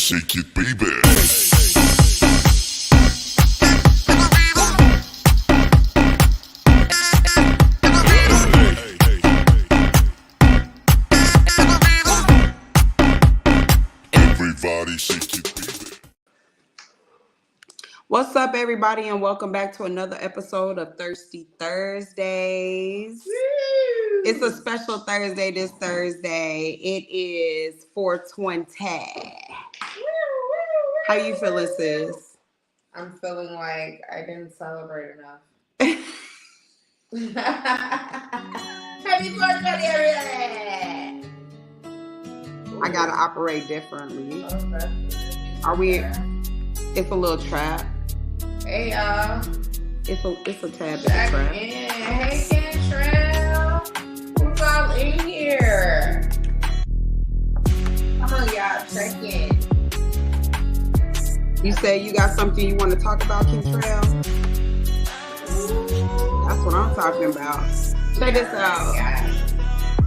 shake it, baby. Everybody shake it, baby. What's up, everybody, and welcome back to another episode of Thirsty Thursdays. Woo! It's a special Thursday this Thursday. It is 420. How you feeling, sis? I'm feeling like I didn't celebrate enough. Happy 420, everybody! I gotta operate differently. Oh, that's Are we? It's a little trap. Hey, y'all. It's a tad bit Check trap. in. Hey, Cantrell. Who's all in here? Come on, y'all. Check in. You say you got something you want to talk about, Kentrell? That's what I'm talking about. Check this out. Yeah.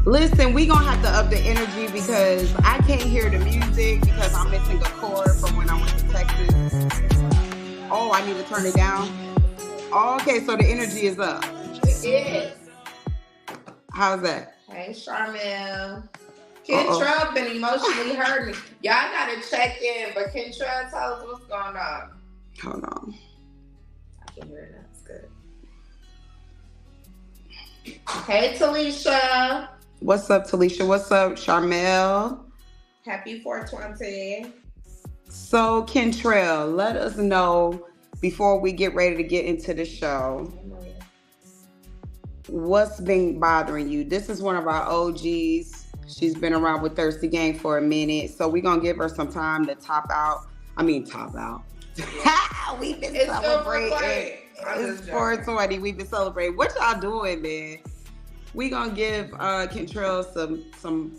Listen, we gonna have to up the energy because I can't hear the music because I'm missing a chord from when I went to Texas. Oh, I need to turn it down. Oh, okay, so the energy is up. It is. How's that? Hey, Charmel. Kentrell been emotionally hurting. Y'all gotta check in, but Kentrell, tell us what's going on. Hold on. I can hear it now. It's good. Hey, Talisha. What's up, Talisha? What's up, Charmel? Happy 420. So, Kentrell, let us know before we get ready to get into the show. What's been bothering you? This is one of our OGs. She's been around with Thirsty Gang for a minute. So we're going to give her some time to top out. We've been celebrating. It's 420. We've been celebrating. What y'all doing, man? We're going to give Kentrell some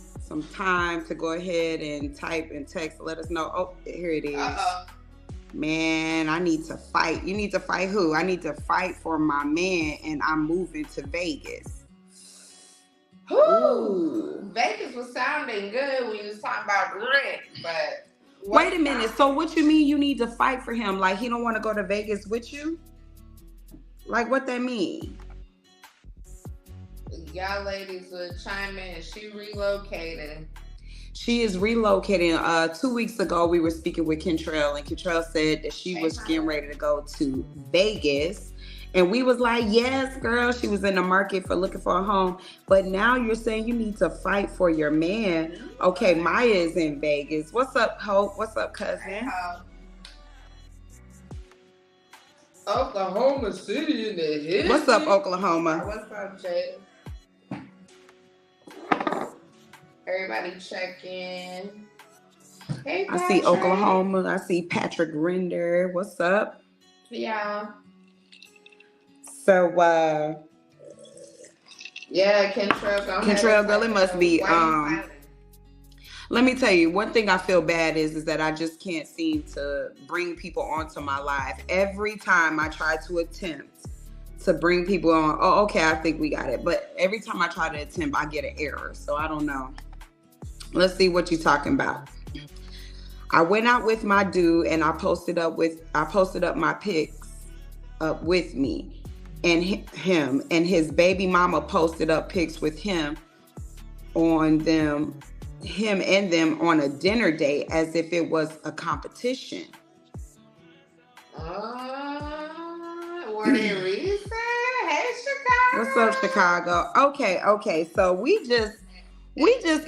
time to go ahead and type and text. Let us know. Oh, here it is. Uh-oh. Man, I need to fight. You need to fight who? I need to fight for my man, and I'm moving to Vegas. Ooh. Vegas was sounding good when you was talking about rent, but... Wait a minute. So what you mean you need to fight for him? Like he don't want to go to Vegas with you? Like what that mean? Y'all ladies would chime in. She relocated. She is relocating. 2 weeks ago, we were speaking with Kentrell, and Kentrell said that she was getting ready to go to Vegas. And we was like, yes, girl. She was in the market for looking for a home. But now you're saying you need to fight for your man. Okay, Maya is in Vegas. What's up, Hope? What's up, cousin? Hey, Hope. Oklahoma City in the hill. What's up, Oklahoma? What's up, Jay? Everybody check in. Hey, Patrick. I see Oklahoma. I see Patrick Render. What's up? Yeah. So, yeah, Kentrell, girl, it must be, let me tell you, one thing I feel bad is that I just can't seem to bring people onto my life. Every time I try to attempt to bring people on, oh, okay, I think we got it. But every time I try to attempt, I get an error. So I don't know. Let's see what you're talking about. I went out with my dude and I posted up my pics up with me and him, and his baby mama posted up pics with him and them on a dinner date as if it was a competition. Were they recent? Hey, Chicago. What's up, Chicago? Okay. So we just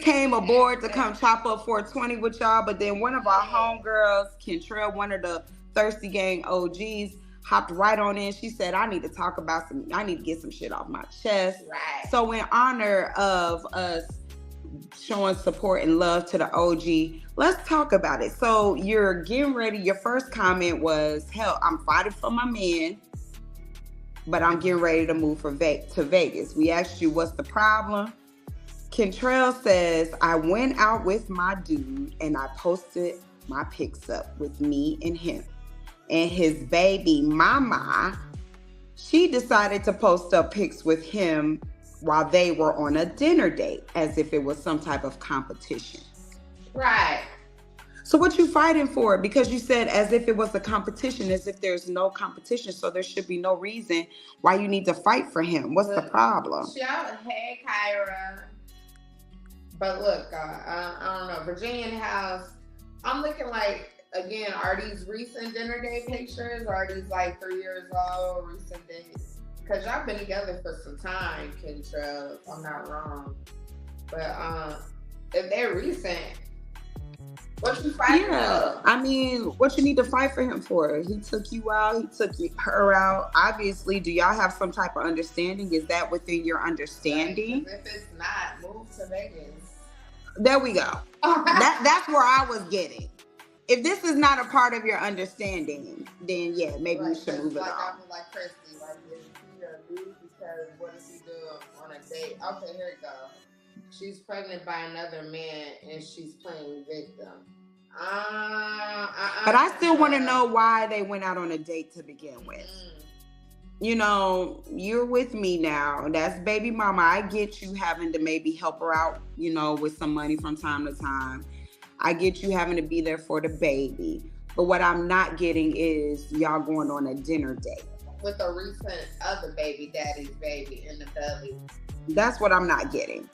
came aboard to come chop up 420 with y'all, but then one of our homegirls, Kentrell, one of the Thirsty Gang OGs, hopped right on in. She said, I need to get some shit off my chest. Right. So in honor of us showing support and love to the OG, let's talk about it. So you're getting ready. Your first comment was, hell, I'm fighting for my man, but I'm getting ready to move to Vegas. We asked you, what's the problem? Kentrell says, I went out with my dude and I posted my pics up with me and him. And his baby mama, she decided to post up pics with him while they were on a dinner date as if it was some type of competition. Right. So what you fighting for? Because you said as if it was a competition, as if there's no competition, so there should be no reason why you need to fight for him. What's the problem? Hey, Kyra. But look, I don't know. Virginia House, I'm looking like, again, are these recent dinner date pictures? Or are these like 3 years old, recent dates? Because y'all been together for some time, Kentrell, if I'm not wrong. But if they're recent, what you fighting for? I mean, what you need to fight for him for? He took you out. He took her out. Obviously, do y'all have some type of understanding? Is that within your understanding? If it's not, move to Vegas. There we go. That's where I was getting. If this is not a part of your understanding, then yeah, maybe we should move it on. I feel like Christy, like is he a dude because what does he do on a date? Okay, here it goes. She's pregnant by another man and she's playing victim. But I still want to know why they went out on a date to begin with. You know, you're with me now. That's baby mama. I get you having to maybe help her out, you know, with some money from time to time. I get you having to be there for the baby. But what I'm not getting is y'all going on a dinner date. With a recent other baby daddy's baby in the belly. That's what I'm not getting.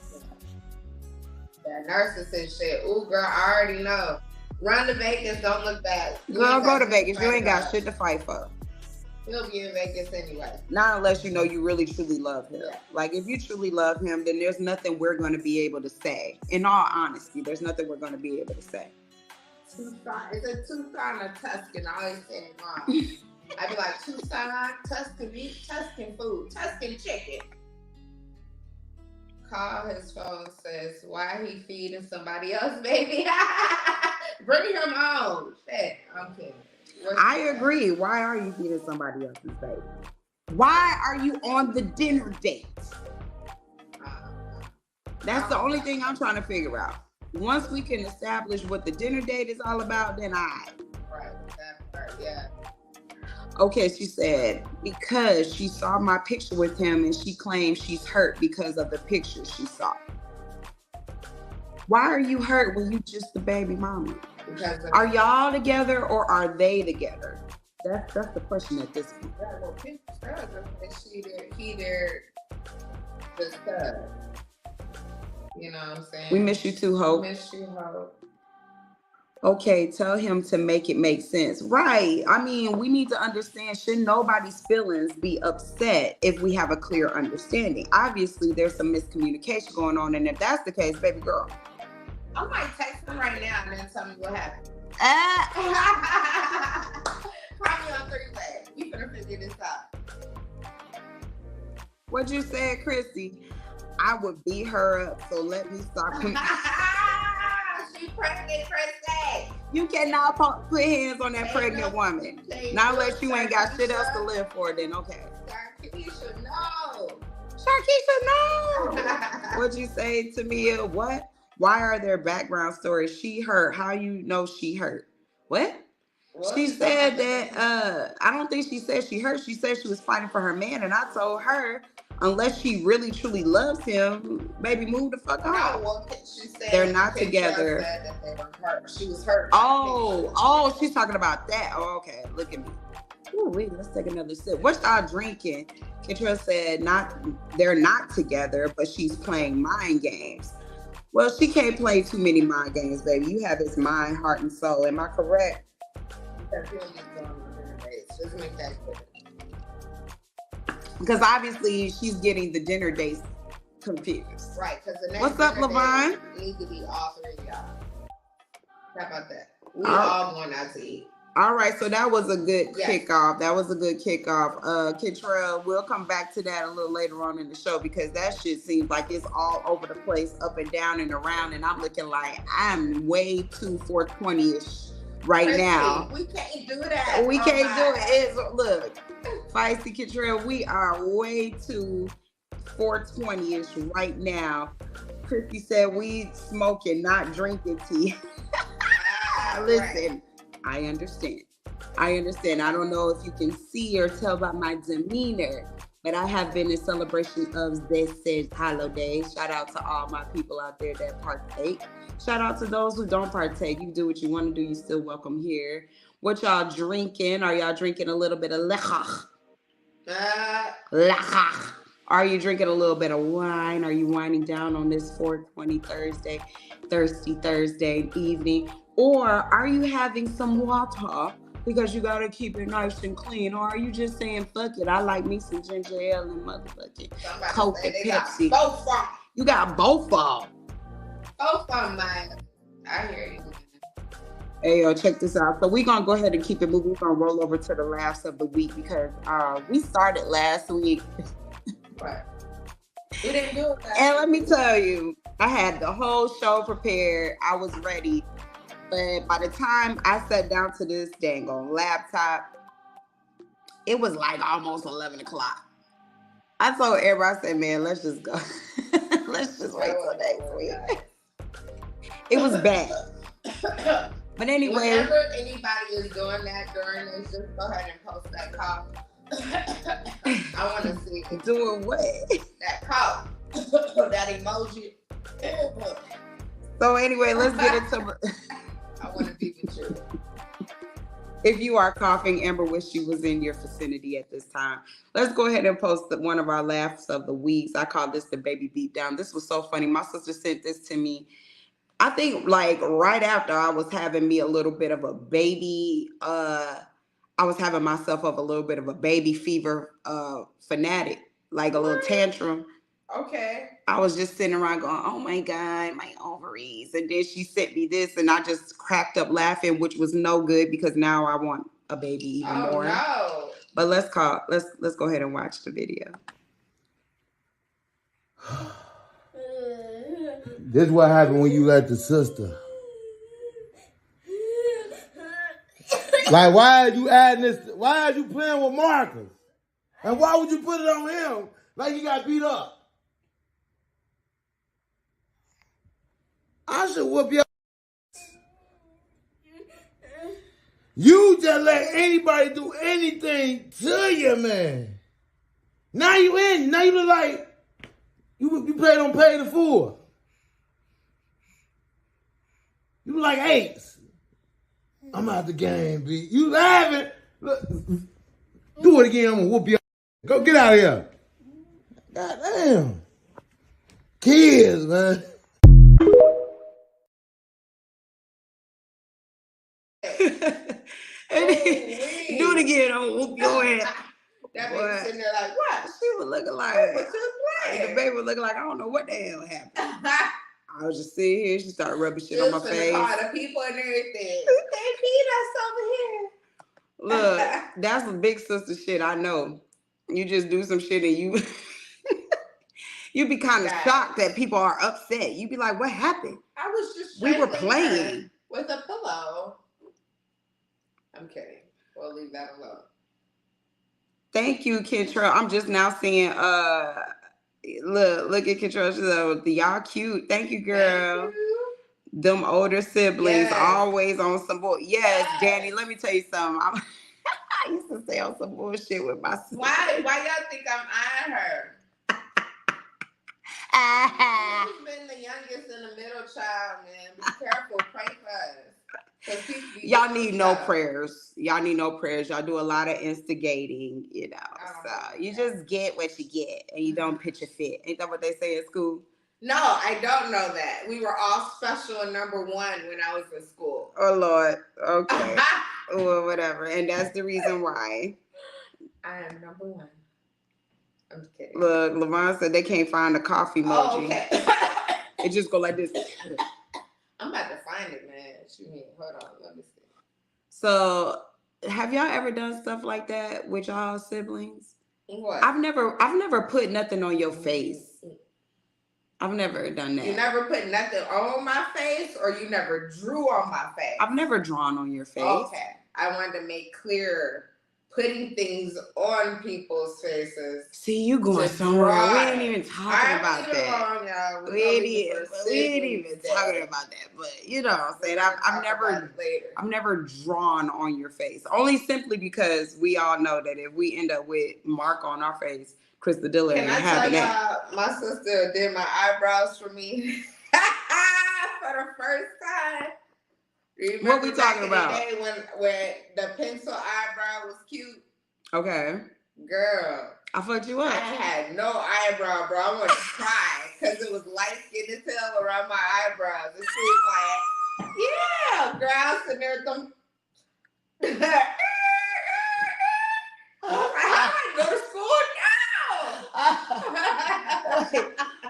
That narcissist shit. Ooh, girl, I already know. Run to Vegas, don't look back. Girl, go to Vegas. You ain't got shit to fight for. He'll be in Vegas anyway. Not unless you know you really truly love him. Yeah. Like if you truly love him, then there's nothing we're going to be able to say. In all honesty, there's nothing we're going to be able to say. Tucson. It's a Tucson or Tuscan. I always say it wrong. I'd be like, Tucson, Tuscan meat, Tuscan food, Tuscan chicken. Call his phone, says, why he feeding somebody else, baby? Bring him on. Shit, I'm kidding. I agree. Why are you feeding somebody else's baby? Why are you on the dinner date? That's the only thing I'm trying to figure out. Once we can establish what the dinner date is all about, then Right, that part, yeah. Okay, she said, because she saw my picture with him and she claims she's hurt because of the picture she saw. Why are you hurt when you just the baby mama? Are y'all together or are they together? That's the question at this point. Yeah, well, he there, the stud. You know what I'm saying? We miss you too, Hope. Miss you, Hope. Okay, tell him to make it make sense. Right. I mean, we need to understand, should nobody's feelings be upset if we have a clear understanding? Obviously, there's some miscommunication going on, and if that's the case, baby girl. I might text him right now and then tell me what happened. Call me on 3-way. We finna figure this out. What you said, Chrissy? I would beat her up, so let me stop. She pregnant, Chrissy. You cannot put hands on that pregnant woman. Not unless you ain't got shit else to live for, then okay. Sharkeisha, no. Sharkeisha, no. What'd you say to me? What? Why are there background stories? She hurt. How you know she hurt? What? She said that, I don't think she said she hurt. She said she was fighting for her man. And I told her, unless she really, truly loves him, baby, move the fuck on. Well, she said they're not together. That they were hurt. She was hurt. Oh, she's talking about that. Oh, okay. Look at me. Ooh, wait, let's take another sip. What y'all drinking? Kentrell said they're not together, but she's playing mind games. Well, she can't play too many mind games, baby. You have his mind, heart, and soul. Am I correct? Just make that clear. Because obviously she's getting the dinner dates confused. Right, because the next What's up, Levon? Need to be all three of y'all. How about that? We all going out to eat. All right, so that was a good kickoff. That was a good kickoff. Kentrell, we'll come back to that a little later on in the show because that shit seems like it's all over the place, up and down and around, and I'm looking like I'm way too 420-ish right now. We can't do that. We can't do it. Look, Feisty Kentrell, we are way too 420-ish right now. Christy said we smoking, not drinking tea. Listen. I understand. I don't know if you can see or tell by my demeanor, But I have been in celebration of this said holiday. Shout out to all my people out there that partake. Shout out to those who don't partake. You do what you want to do. You still welcome here. What y'all drinking? Are y'all drinking a little bit of lechach? Lechach. Are you drinking a little bit of wine? Are you winding down on this 420 Thursday, thirsty Thursday evening? Or are you having some water because you got to keep it nice and clean? Or are you just saying, fuck it, I like me some ginger ale and motherfucking Coke and Pepsi? Both of You got both of them. Both of mine. I hear you. Hey, yo, check this out. So we're going to go ahead and keep it moving. We're going to roll over to the laughs of the week because we started last week. What? We didn't do it last And let me tell you, I had the whole show prepared. I was ready. But by the time I sat down to this dang on laptop, it was like almost 11 o'clock. I told everybody, I said, man, let's just go. Let's just wait till next week. It was bad. But anyway. Whenever anybody is doing that during this, just go ahead and post that cough. I want to see it. Doing what? That cough. That emoji. So anyway, let's get into I want to be with you. If you are coughing, Amber wish she was in your vicinity at this time. Let's go ahead and post one of our laughs of the weeks. I call this the baby beatdown. This was so funny. My sister sent this to me. I think like right after I was having me a little bit of a baby, I was having myself of a little bit of a baby fever fanatic, like a little tantrum. Okay. I was just sitting around going, oh my God, my ovaries. And then she sent me this and I just cracked up laughing, which was no good because now I want a baby even more. No. But let's go ahead and watch the video. This is what happened when you let the sister. Like, why are you adding this? Why are you playing with markers? And why would you put it on him like he got beat up? I should whoop your ass. You just let anybody do anything to you, man. Now you in. Now you look like you played on Pay the Fool. You look like Ace. I'm out the game, B. You laughing. Look, do it again. I'm going to whoop your ass. Go get out of here. God damn. Kids, man. Do it again. I'm gonna whoop your ass. That baby sitting there like, what? She was looking like the baby was looking like I don't know what the hell happened. I was just sitting here. She started rubbing shit on my face. The people and everything. They beat us over here. Look, that's some big sister shit. I know. You just do some shit and you be kind of shocked that people are upset. You be like, what happened? I was just we were playing with a pillow. I'm kidding. We'll leave that alone. Thank you, Kentrell. I'm just now seeing look at Kentrell. She's like, y'all cute. Thank you, girl. Thank you. Them older siblings always on some bull. Yes, Danny, let me tell you something. I used to say on some bullshit with my sister. Why y'all think I'm eyeing her? Who's been the youngest and the middle child, man? Be careful. Pray for us. Y'all need no prayers. Y'all need no prayers. Y'all do a lot of instigating, you know. So you just get what you get and you don't pitch a fit. Ain't that what they say at school? No, I don't know that. We were all special and number one when I was in school. Oh, Lord. Okay. Well, whatever. And that's the reason why. I am number one. I'm just kidding. Look, LaVon said they can't find the coffee emoji. Oh, okay. It just go like this. I'm about to find it, man. Shoot me. Hold on. Let me see. So, have y'all ever done stuff like that with y'all siblings? What? I've never put nothing on your face. I've never done that. You never put nothing on my face, or you never drew on my face? I've never drawn on your face. Okay. I wanted to make clear putting things on people's faces. See, you going somewhere. We ain't even talking about that. Wrong, we ain't even talking about that. But you know what I'm saying? I've never drawn on your face. Only simply because we all know that if we end up with mark on our face, Krista Diller Can ain't I tell having that. y'all, my sister did my eyebrows for me for the first time. Remember What we back talking in the about? day when the pencil eyebrow was cute? Okay. Girl, I fucked you I up. had no eyebrow, bro. I wanted to cry because it was light skin as hell around my eyebrows. And she was like, yeah, girl, I was sitting there with them. I was like, how do I go to school now?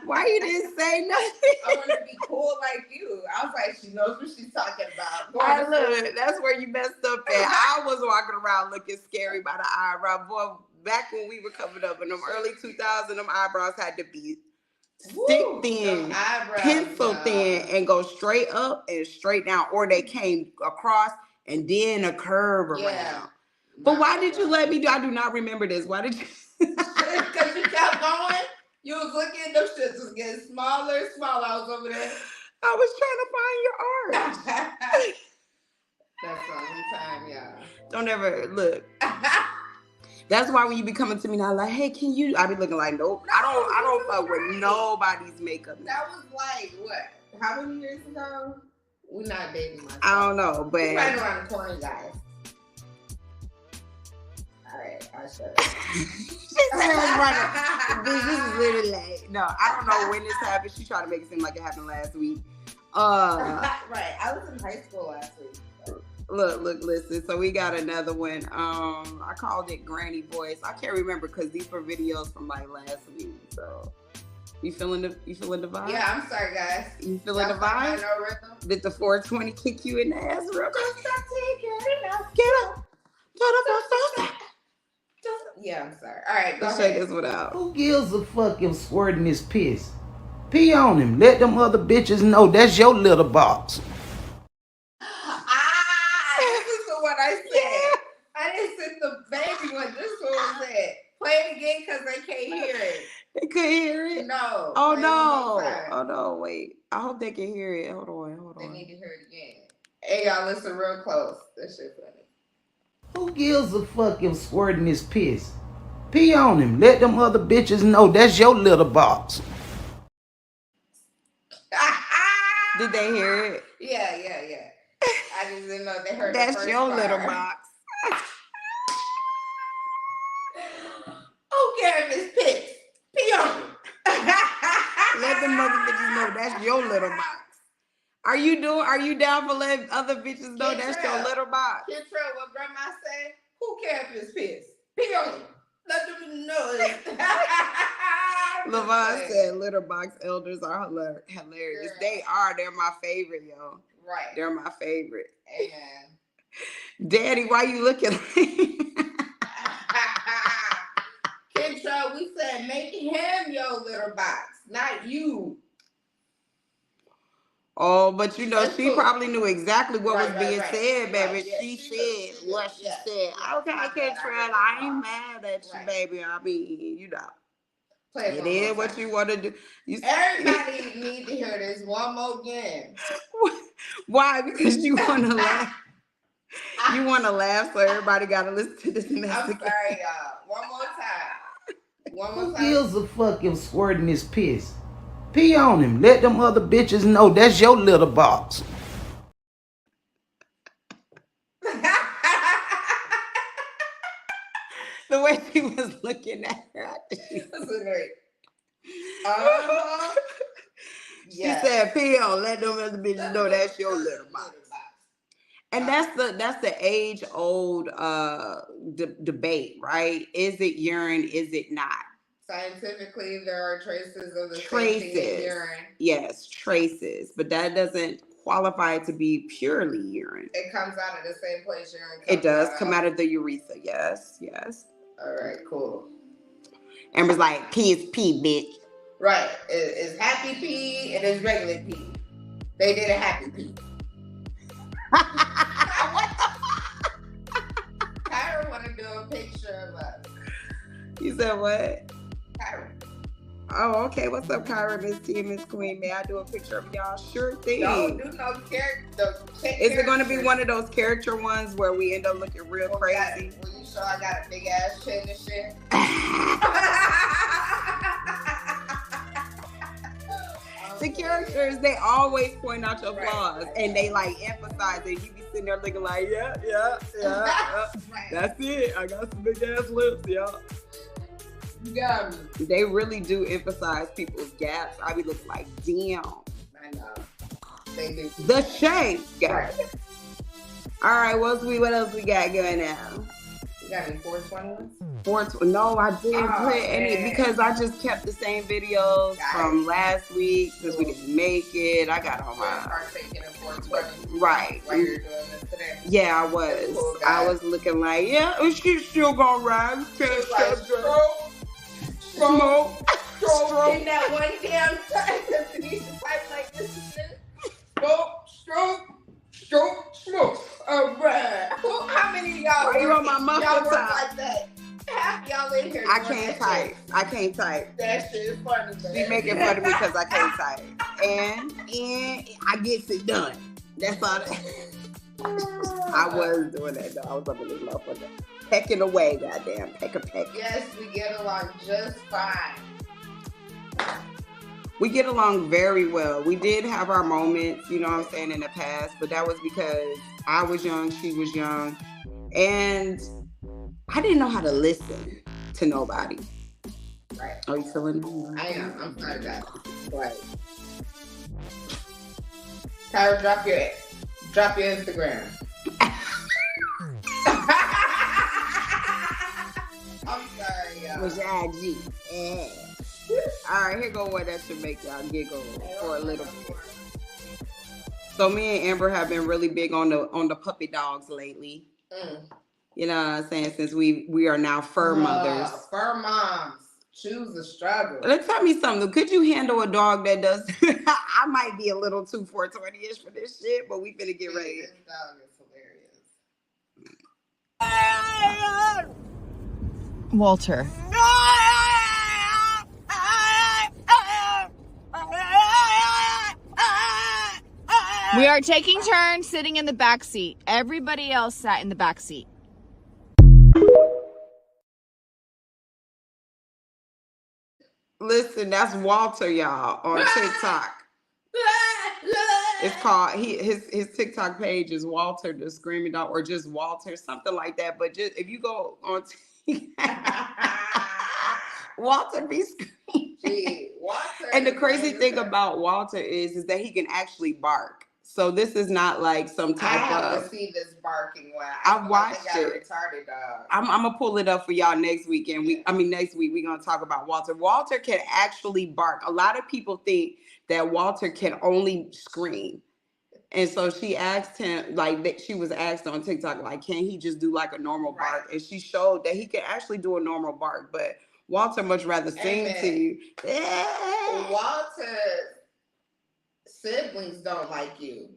Why you didn't say nothing? I wanted to be cool like you. I was like, she knows what she's talking about. I look, that's where you messed up at. I was walking around looking scary by the eyebrow. Boy, back when we were coming up in them early 2000s, them eyebrows had to be stick thin, pencil thin, and go straight up and straight down, or they came across and then a curve around. But why did you let me do? I do not remember this. Why did you? Because you kept going. You was looking at those shits was getting smaller and smaller. I was over there. I was trying to find your art. That's the only time, y'all. Don't ever look. That's why when you be coming to me now, like, hey, can you? I be looking like, nope. I don't fuck with nobody's makeup. That was like what? How many years ago? We're not dating myself. I don't know, but we're right around the corner, guys. All right, I shut up. She said it was running. This is literally like, no, I don't know when this happened. She tried to make it seem like it happened last week. Right, I was in high school last week. So. Look, listen. So we got another one. I called it Granny Voice. I can't remember because these were videos from like last week. So you feeling the vibe? Yeah, I'm sorry, guys. You feeling the vibe? No rhythm. Did the 420 kick you in the ass real quick? Stop taking it. Get up. Yeah, I'm sorry. All right, go Let's ahead. check this one out. Who gives a fuck if squirting his piss? Pee on him. Let them other bitches know that's your little box. This is the one I said. Yeah. I didn't send the baby one. This is what I said. Play it again because they can't hear it. They couldn't hear it? No. Oh, no. Oh, no. Wait. I hope they can hear it. Hold on. They need to hear it again. Hey, y'all, listen real close. That shit funny. Who gives a fuck if squirting his piss? Pee on him. Let them other bitches know that's your little box. Did they hear it? Yeah. I just didn't know they heard that's the first your part. little box. Who cares if it's piss? Pee on him. Let them other bitches know that's your little box. Are you down for letting other bitches know that's your little box? Kentrell, what grandma said, who cares if it's piss? Pee on him. Let them know it. LaVon said litter box elders are hilarious. Girl. They are. They're my favorite, yo. Right. They're my favorite. Amen. Daddy, why you looking like Kentrell, we said make him your litter box, not you. Oh, but you know, That's she cool. probably knew exactly what was being Right. said, baby. Right, yeah, she she said what she said. Yeah, Okay, my bad, Kentrell, I ain't mad at you, Right. baby. I mean, you know. Play It is what you want to do. Everybody need to hear this one more again. Why? Because you want to laugh. You want to laugh, so everybody got to listen to this mess I'm again. sorry, y'all. One more time. One Who more time. gives a fuck if squirting his piss? Pee on him. Let them other bitches know that's your little box. The way she was looking at her. Listen, wait. She said, "P.O. let them other bitches know that's your little box." And that's the age old debate, right? Is it urine? Is it not? Scientifically, there are traces of the same thing in urine. Yes, traces, but that doesn't qualify to be purely urine. It comes out of the same place urine comes It does out come of. out of the urethra. Yes. All right, cool. Amber's like, pee is pee, bitch. Right. It's happy pee and it's regular pee. They did a happy pee. What the Kyra want to do a picture of us. You said what? Kyra. Oh, okay. What's up, Kyra, Miss T, and Miss Queen? May I do a picture of y'all? Sure thing. Don't do no character. Is it going to be one of those character ones where we end up looking real crazy? When you show I got a big ass chin and shit. The characters, they always point out your Right, flaws, right, and they right. like emphasize it. You be sitting there looking like, yeah. Right. That's it. I got some big ass lips, y'all. You got me. They really do emphasize people's gaps. I be looking like, damn. I know. They do. The shade gap. Right. All right, what else we got going on? You got any 420 No, I didn't Oh, put any man. because I just kept the same videos Got from it. last week because we didn't make it. I got all You're my partaking in 420 right. while you're doing this today. Yeah, I was. Cool, I guys. was looking like, yeah, she's still gonna ride. It's like stroke, in that one damn time. Tanisha type like this and shit. Stroke. Alright. How many of y'all Why you on my muffin y'all work top? like that? Half y'all in here. I doing can't that type. shit. I can't type. That shit is funny, man. She making fun of me because I can't type. And I gets it done. That's all that. I was doing that though. I was up in this motherfucker. Pecking away, goddamn. Peck. Yes, we get along just fine. We get along very well. We did have our moments, you know what I'm saying, in the past, but that was because I was young, she was young, and I didn't know how to listen to nobody. Right. Are you feeling me? I am. I'm sorry, guys. Right. Tyra, drop your Instagram. I'm sorry, y'all. Was your IG? Yeah. All right, here go what that should make y'all giggle for a little bit. So me and Amber have been really big on the puppy dogs lately. You know what I'm saying? Since we are now fur mothers. Fur moms. Choose the struggle. Let's tell me something. Could you handle a dog that does? I might be a little too 420-ish for this shit, but we finna get ready. This dog is hilarious. Walter. We are taking turns sitting in the back seat. Everybody else sat in the back seat. Listen, that's Walter, y'all, on TikTok. It's called his TikTok page is Walter the Screaming Dog, or just Walter, something like that. But just if you go on Walter be screaming. Gee, Walter And the is crazy thing amazing. about Walter is that he can actually bark. So this is not like some I type have to of. see this barking one. I watched got a it. retarded dog. I'm gonna pull it up for y'all next week, and next week we're gonna talk about Walter. Walter can actually bark. A lot of people think that Walter can only scream, and so she asked him, like she was asked on TikTok, like, can he just do like a normal bark? And she showed that he can actually do a normal bark, but Walter much rather sing to you. Walter's siblings don't like you.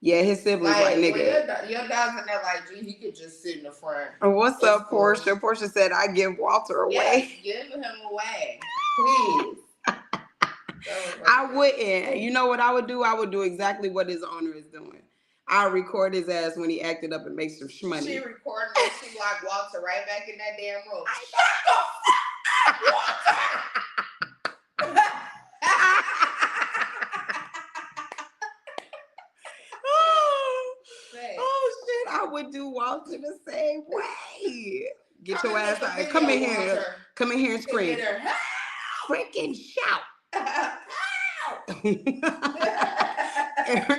Yeah, his siblings like when nigga. your dog's in there like, gee, he could just sit in the front. What's up, cool. Portia? Portia said, I give Walter away. Yes, give him away. Please. I wouldn't. You know what I would do? I would do exactly what his owner is doing. I'll record his ass when he acted up and make some shmoney. She recorded and she locked Walter right back in that damn room. Oh shit, I would do Walter the same way. Get your ass out. Come in here. Walter. Come in here and scream. Get her. Freaking shout.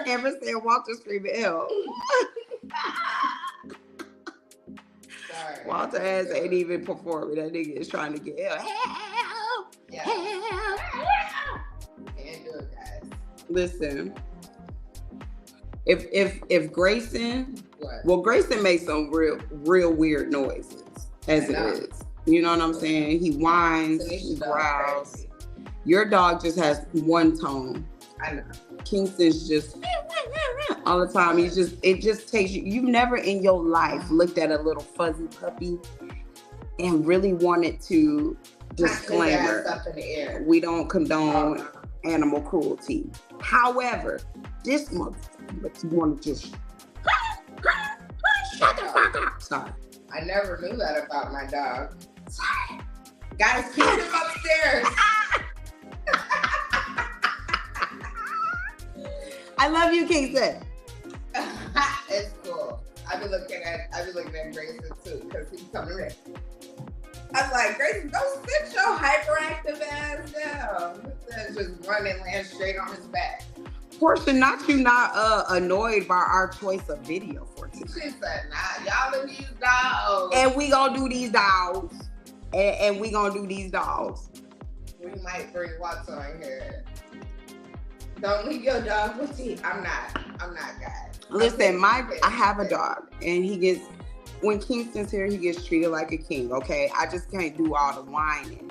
Ever said Walter screaming help. Sorry. Walter ass ain't even performing. That nigga is trying to get help. Help! Yeah. Help! Can't do it, guys. Listen. If Grayson, What? well, Grayson makes some real weird noises as it is. You know what I'm saying? He whines, he growls. Crazy. Your dog just has one tone. I know. Kingston's just all the time. It just takes you. You've never in your life looked at a little fuzzy puppy and really wanted to disclaimer. Up in the air. We don't condone animal cruelty. However, this motherfucker makes you want to just shut the fuck up. Sorry. I never knew that about my dog. Sorry. Guys, keep him upstairs. I love you, Kingston. It's cool. I be looking at Grayson too, because he's coming in. I'm like, Grayson, go sit your hyperactive ass down. Instead of just running and land straight on his back. Portia, not annoyed by our choice of video for today. She said, nah, y'all in these dogs. And we gonna do these dogs. And we gonna do these dogs. We might bring Watts on here. Don't leave your dog with you. I'm not, guys. Listen, I have a dog, and when Kingston's here, he gets treated like a king, okay? I just can't do all the whining.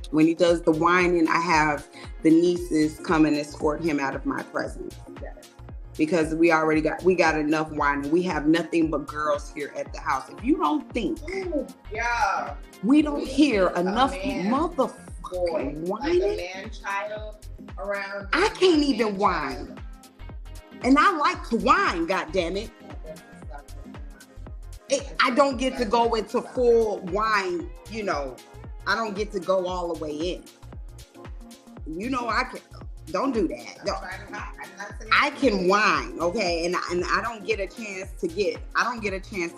When he does the whining, I have the nieces come and escort him out of my presence. Because we got enough whining. We have nothing but girls here at the house. If you don't think we don't hear enough motherfucking whining, like a man-child around. I can't even whine. And I like to whine, goddammit. I don't get to go into full whine, you know. I don't get to go all the way in. You know, I can. Don't do that. No. I can whine, okay, and I don't get a chance to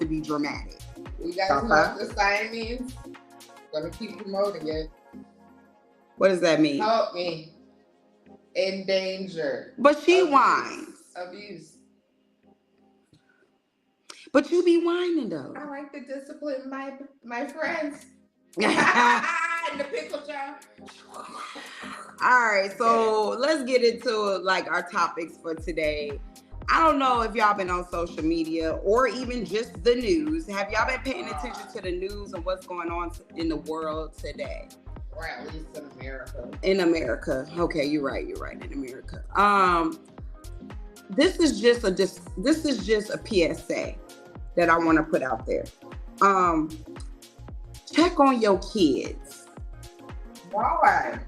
be dramatic. You guys know what the sign means? Gonna keep promoting it. What does that mean? Help me. In danger. But she whines. Abuse. But you be whining though. I like to discipline my friends. In the pickle jar. All right, so let's get into like our topics for today. I don't know if y'all been on social media or even just the news. Have y'all been paying attention to the news and what's going on in the world today? Or at least in America. In America. Okay, you're right, in America. This is just a PSA that I want to put out there. Check on your kids. Why?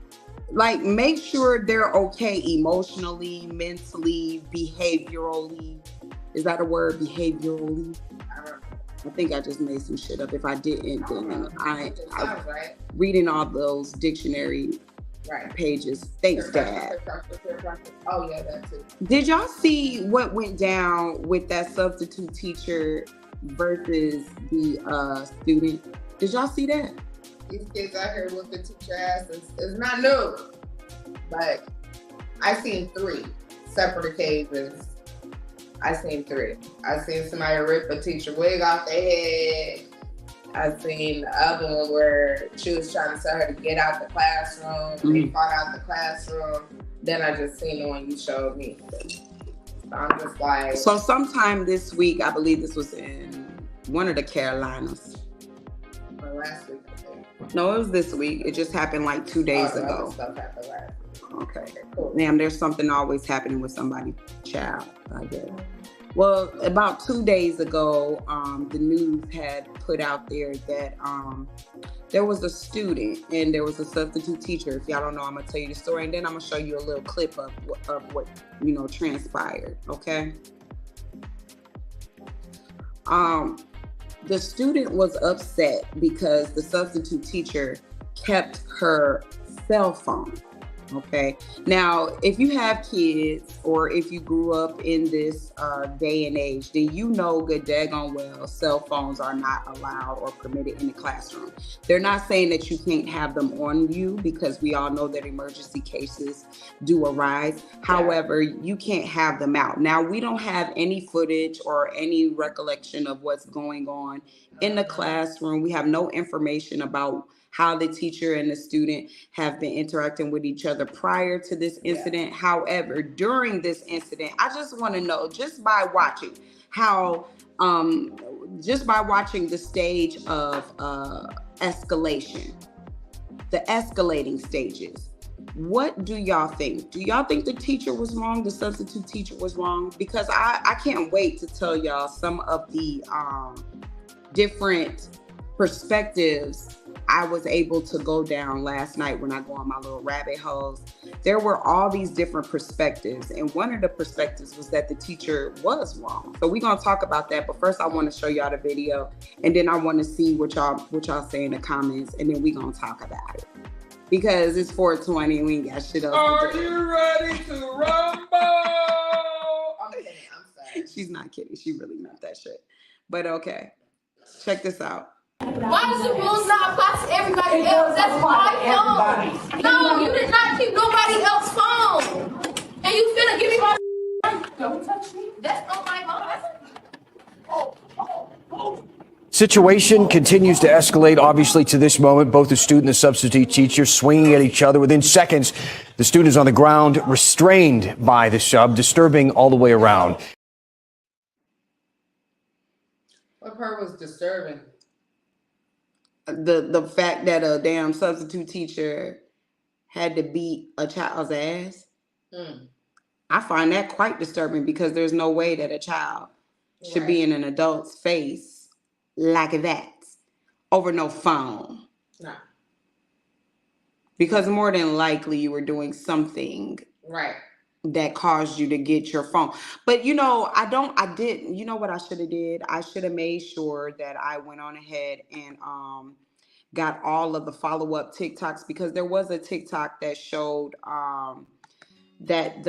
Like, make sure they're okay emotionally, mentally, behaviorally. Is that a word? Behaviorally? I think I just made some shit up. If I didn't, then I reading all those dictionary pages. Thanks, Dad. Oh yeah, that too. Did y'all see what went down with that substitute teacher versus the student? Did y'all see that? These kids out here whooping teacher asses. It's not new, but I seen 3 separate occasions. I seen somebody rip a teacher wig off their head. I seen the other one where she was trying to tell her to get out the classroom. They fought out the classroom. Then I just seen the one you showed me. So I'm just like. So sometime this week, I believe this was in one of the Carolinas. Or last week, I think. No, it was this week. It just happened like 2 days ago. Stuff happened last week. Okay. Cool. Damn, there's something always happening with somebody's child, I guess. Well, about 2 days ago, the news had put out there that there was a student and there was a substitute teacher. If y'all don't know, I'm gonna tell you the story, and then I'm gonna show you a little clip of what transpired. Okay. The student was upset because the substitute teacher kept her cell phone. Okay. Now, if you have kids or if you grew up in this day and age, then you know good daggone well cell phones are not allowed or permitted in the classroom. They're not saying that you can't have them on you because we all know that emergency cases do arise. However, you can't have them out. Now, we don't have any footage or any recollection of what's going on in the classroom. We have no information about how the teacher and the student have been interacting with each other prior to this incident. However, during this incident, I just want to know, just by watching the stage of escalation, the escalating stages, what do y'all think? Do y'all think the teacher was wrong? The substitute teacher was wrong? Because I can't wait to tell y'all some of the different perspectives I was able to go down last night when I go on my little rabbit holes. There were all these different perspectives, and one of the perspectives was that the teacher was wrong. So we're gonna talk about that, but first I want to show y'all the video, and then I want to see what y'all say in the comments, and then we're gonna talk about it. Because it's 420 and we ain't got shit else Are to do. you ready to rumble? I'm kidding. I'm sorry. She's not kidding. She really meant that shit. But okay. Check this out. Why does the rules not apply to everybody else? That's my phone. No, you did not keep nobody else's phone. And you finna give me my don't touch me. That's not my phone. Situation continues to escalate, obviously, to this moment. Both the student and the substitute teacher swinging at each other. Within seconds, the student is on the ground, restrained by the sub, disturbing all the way around. What part was disturbing? The fact that a damn substitute teacher had to beat a child's ass. I find that quite disturbing because there's no way that a child should be in an adult's face like that over no phone. No. Because more than likely you were doing something that caused you to get your phone. But you know, you know what I should have did? I should have made sure that I went on ahead and got all of the follow-up TikToks, because there was a TikTok that showed that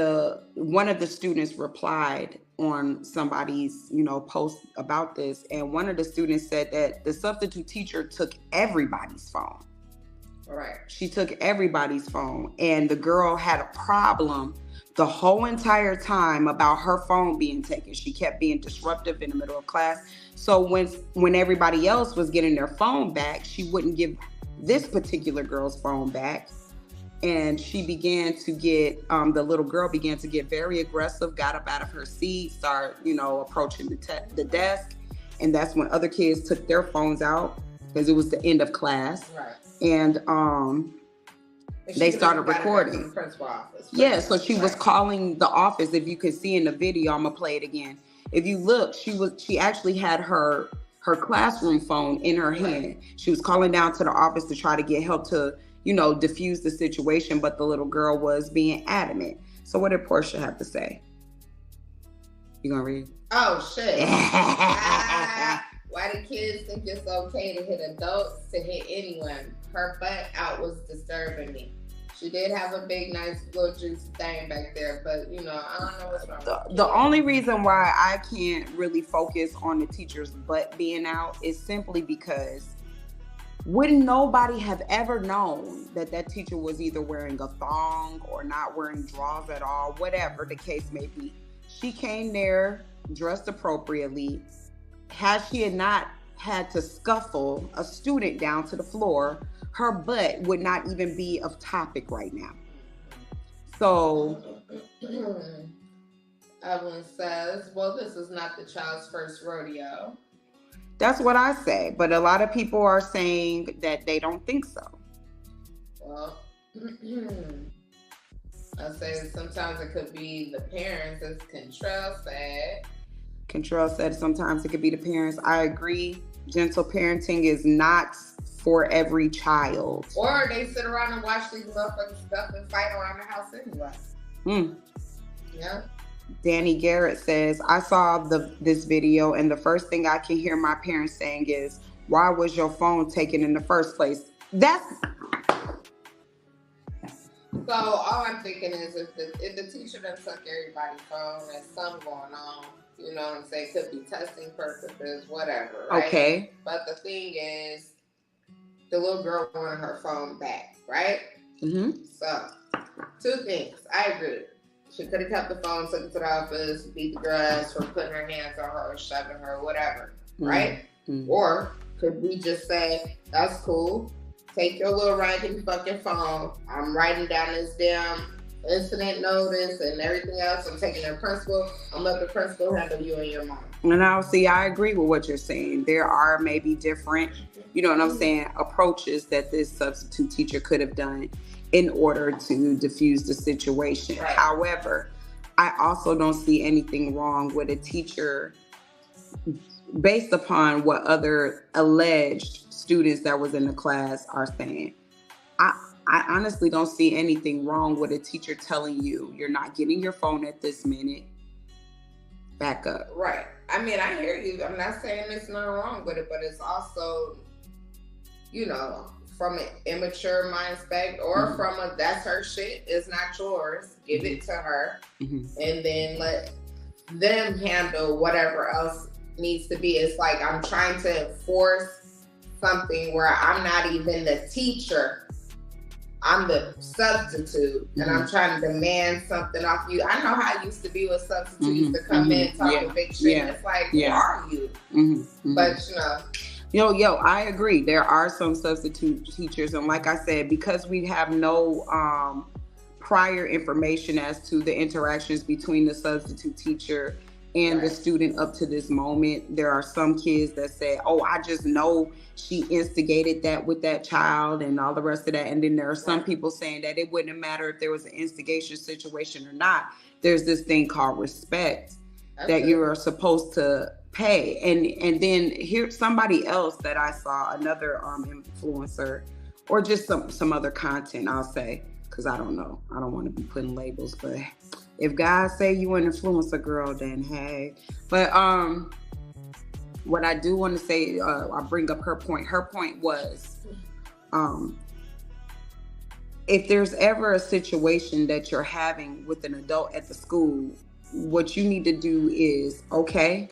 one of the students replied on somebody's, post about this, and one of the students said that the substitute teacher took everybody's phone. Right. She took everybody's phone, and the girl had a problem the whole entire time about her phone being taken. She kept being disruptive in the middle of class. So when everybody else was getting their phone back, she wouldn't give this particular girl's phone back. And she began to get, the little girl began to get very aggressive, got up out of her seat, started, approaching the desk. And that's when other kids took their phones out, because it was the end of class. Right. And they started recording. Yeah, so she was calling the office. If you could see in the video, I'm gonna play it again. If you look, she actually had her classroom phone in her hand. She was calling down to the office to try to get help to, diffuse the situation, but the little girl was being adamant. So what did Portia have to say? You gonna read? Oh shit. Why do kids think it's okay to hit adults to hit anyone? Her butt out was disturbing me. She did have a big, nice, little juicy thing back there, but I don't know what's wrong. The only reason why I can't really focus on the teacher's butt being out is simply because wouldn't nobody have ever known that teacher was either wearing a thong or not wearing drawers at all, whatever the case may be. She came there dressed appropriately. Had she had not had to scuffle a student down to the floor, her butt would not even be of topic right now. So Evelyn says, well, this is not the child's first rodeo. That's what I say, but a lot of people are saying that they don't think so. Well, I say sometimes it could be the parents, as Contrell said. Contrell said sometimes it could be the parents. I agree. Gentle parenting is not for every child. Or they sit around and watch these motherfuckers stuff and fight around the house anyway. Yeah. Danny Garrett says, I saw this video, and the first thing I can hear my parents saying is, why was your phone taken in the first place? So all I'm thinking is if the teacher done took everybody's phone, there's something going on. You know what I'm saying? Could be testing purposes, whatever, right? Okay. But the thing is, the little girl wanted her phone back, right? Mm-hmm. So, two things. I agree. She could have kept the phone, took it to the office, beat the girl ass for putting her hands on her, shoving her, whatever, right? Mm-hmm. Or could we just say, that's cool. Take your little raggedy fucking phone. I'm writing down this damn incident notice and everything else. I'm taking their principal. I'm letting the principal handle you and your mom. Now, see, I agree with what you're saying. There are maybe different, approaches that this substitute teacher could have done in order to diffuse the situation. Right. However, I also don't see anything wrong with a teacher based upon what other alleged students that was in the class are saying. I honestly don't see anything wrong with a teacher telling you you're not getting your phone at this minute. Back up. Right. I mean, I hear you. I'm not saying there's nothing wrong with it, but it's also, from an immature mindset or from a that's her shit, it's not yours. Give it to her, and then let them handle whatever else needs to be. It's like I'm trying to enforce something where I'm not even the teacher. I'm the substitute, and I'm trying to demand something off you. I know how it used to be with substitutes to come in, talk a big shit. It's like, who are you? But Yo, I agree. There are some substitute teachers, and like I said, because we have no prior information as to the interactions between the substitute teacher and the student up to this moment, there are some kids that say, oh, I just know she instigated that with that child and all the rest of that. And then there are some people saying that it wouldn't matter if there was an instigation situation or not. There's this thing called respect that you are supposed to pay. And then here's somebody else that I saw, another influencer, or just some other content, I'll say, because I don't know. I don't want to be putting labels, but if guys say you an influencer, girl, then hey. But what I do want to say, I'll bring up her point. Her point was, if there's ever a situation that you're having with an adult at the school, what you need to do is, okay,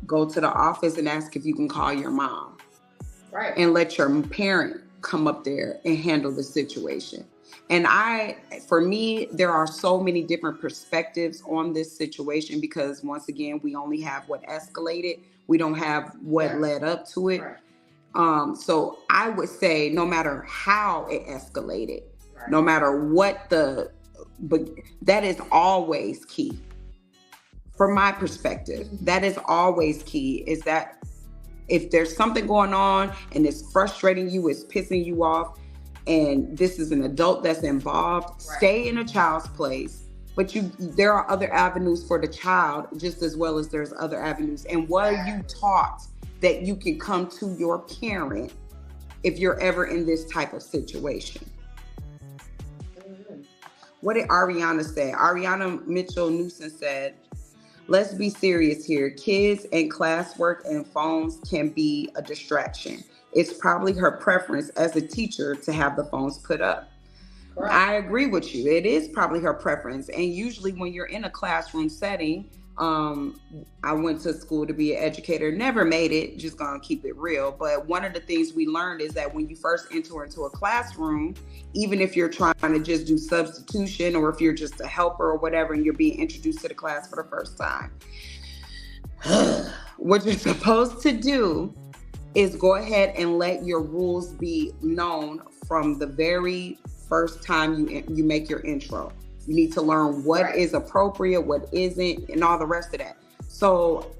go to the office and ask if you can call your mom. Right. And let your parent come up there and handle the situation. And for me, there are so many different perspectives on this situation because once again, we only have what escalated. We don't have what led up to it. Right. So I would say no matter how it escalated, no matter what but that is always key. From my perspective, that is always key, is that if there's something going on and it's frustrating you, it's pissing you off, and this is an adult that's involved, stay in a child's place. But there are other avenues for the child just as well as there's other avenues. And what are you taught that you can come to your parent if you're ever in this type of situation? What did Ariana say? Ariana Mitchell-Newsom said, let's be serious here. Kids and classwork and phones can be a distraction. It's probably her preference as a teacher to have the phones put up. Right. I agree with you. It is probably her preference. And usually when you're in a classroom setting, I went to school to be an educator, never made it, just gonna keep it real. But one of the things we learned is that when you first enter into a classroom, even if you're trying to just do substitution or if you're just a helper or whatever, and you're being introduced to the class for the first time, what you're supposed to do is go ahead and let your rules be known from the very first time you make your intro. You need to learn what is appropriate, what isn't, and all the rest of that. So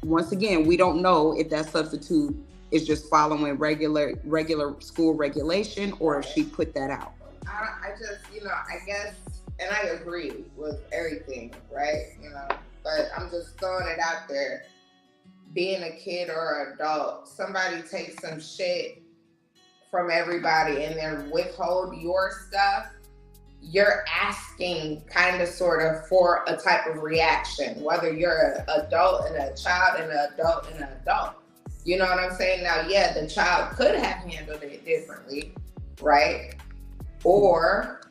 once again, we don't know if that substitute is just following regular school regulation or if she put that out. I just, I guess, and I agree with everything, right? But I'm just throwing it out there. Being a kid or adult, somebody takes some shit from everybody and then withhold your stuff, you're asking kind of sort of for a type of reaction, whether you're an adult and a child and an adult and an adult. You know what I'm saying? Now, yeah, the child could have handled it differently, right? Or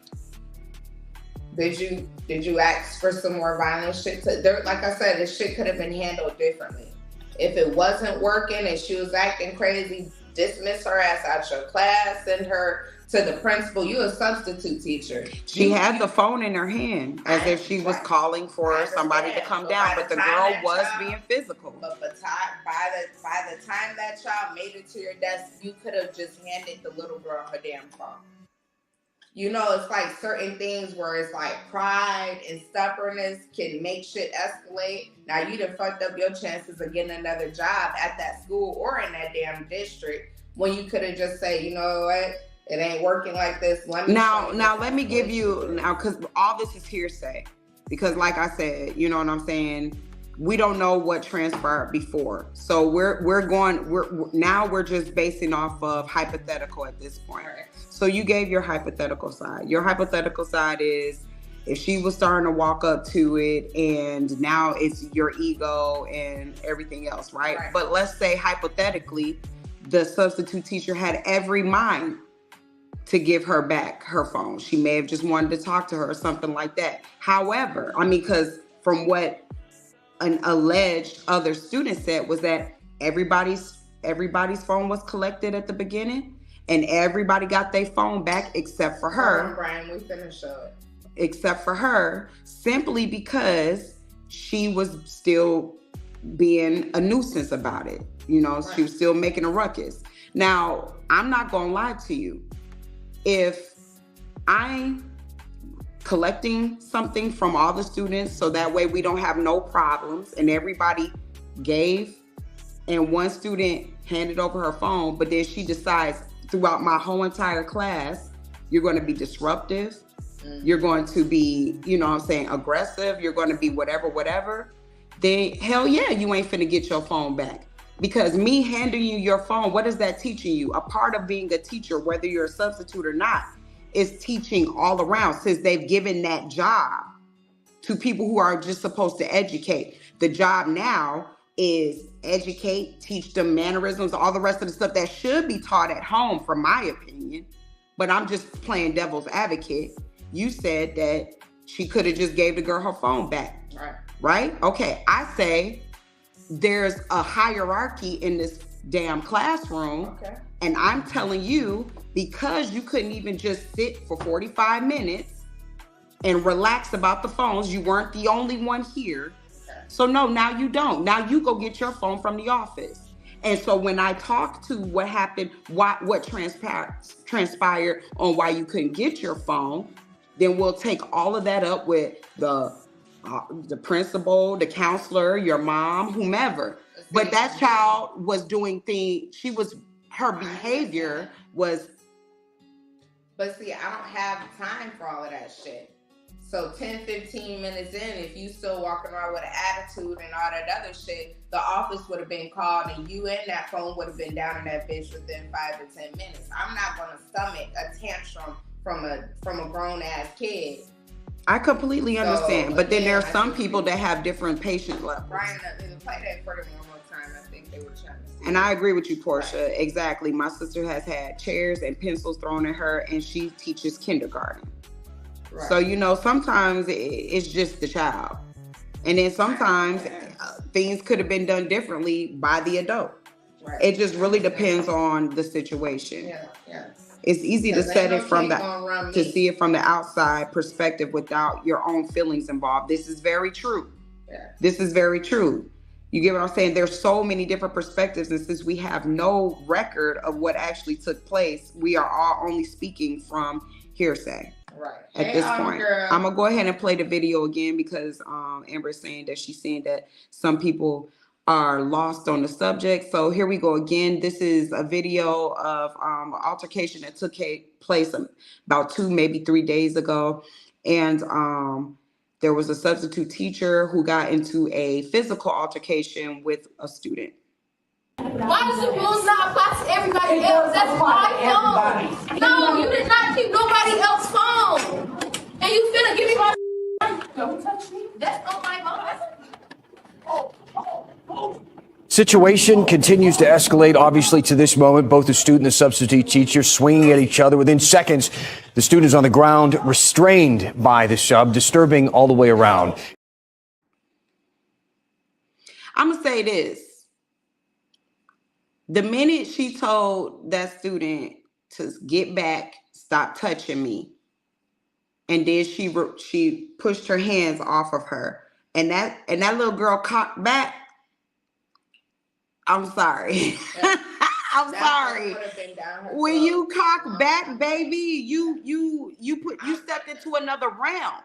did you ask for some more violent shit? Like I said, this shit could have been handled differently. If it wasn't working and she was acting crazy, dismiss her ass out your class, send her to the principal. You a substitute teacher. She had the phone in her hand as if she was calling for somebody to come down, but the girl was being physical. But by the time that child made it to your desk, you could have just handed the little girl her damn phone. It's like certain things where it's like pride and stubbornness can make shit escalate. Now you done fucked up your chances of getting another job at that school or in that damn district when you could have just said, you know what, it ain't working like this. Now let me give you, because all this is hearsay. Because like I said, you know what I'm saying? We don't know what transpired before. So we're just basing off of hypothetical at this point. Right. So you gave your hypothetical side. Your hypothetical side is if she was starting to walk up to it and now it's your ego and everything else, right? But let's say hypothetically the substitute teacher had every mind to give her back her phone. She may have just wanted to talk to her or something like that. However, I mean, because from what an alleged other student said was that everybody's phone was collected at the beginning, and everybody got their phone back except for her. Brian, we finished it. Except for her, simply because she was still being a nuisance about it. You know, right. She was still making a ruckus. Now, I'm not gonna lie to you. If I'm collecting something from all the students so that way we don't have no problems and everybody gave and one student handed over her phone, but then she decides throughout my whole entire class, you're going to be disruptive. You're going to be, you know what I'm saying, aggressive. You're going to be whatever. Then hell yeah, you ain't finna get your phone back. Because me handing you your phone, what is that teaching you? A part of being a teacher, whether you're a substitute or not, is teaching all around, since they've given that job to people who are just supposed to educate. The job now is educate, teach them mannerisms, all the rest of the stuff that should be taught at home, from my opinion. But I'm just playing devil's advocate. You said that she could have just gave the girl her phone back. Right? Okay, I say there's a hierarchy in this damn classroom. Okay. And I'm telling you, because you couldn't even just sit for 45 minutes and relax about the phones, you weren't the only one here. Okay. So no, now you don't. Now you go get your phone from the office. And so when I talk to what happened, what transpired on why you couldn't get your phone, then we'll take all of that up with the principal, the counselor, your mom, whomever. But that child was doing things, her behavior was. But see, I don't have time for all of that shit. So 10, 15 minutes in, if you still walking around with an attitude and all that other shit, the office would have been called and you and that phone would have been down in that bitch within 5 to 10 minutes. I'm not gonna stomach a tantrum from a grown ass kid. I completely understand, but then there are some people that have different patient levels. Brian, play that for them one more time. I think they were trying to see. And I agree with you, Portia. Right. Exactly. My sister has had chairs and pencils thrown at her, and she teaches kindergarten. Right. So, you know, sometimes it's just the child. And then sometimes things could have been done differently by the adult. Right. It just really depends on the situation. Yeah. It's easy to set it to see it from the outside perspective without your own feelings involved. This is very true. Yeah. This is very true. You get what I'm saying? There's so many different perspectives, and since we have no record of what actually took place, we are all only speaking from hearsay. Right. At this point, girl. I'm gonna go ahead and play the video again because Amber is saying that she's saying that some people are lost on the subject. So here we go again. This is a video of altercation that took place about 2, maybe 3 days ago. And there was a substitute teacher who got into a physical altercation with a student. Why does the rules not apply to everybody else? That's my phone. No, you did not keep nobody else's phone. And you finna give me my don't touch me. That's not my phone. Situation continues to escalate, obviously, to this moment. Both the student and the substitute teacher swinging at each other. Within seconds, the student is on the ground, restrained by the sub, disturbing all the way around. I'm going to say this. The minute she told that student to get back, stop touching me, and then she pushed her hands off of her, and that little girl cocked back. I'm sorry. I'm sorry. When you cock back, baby, you stepped into another realm.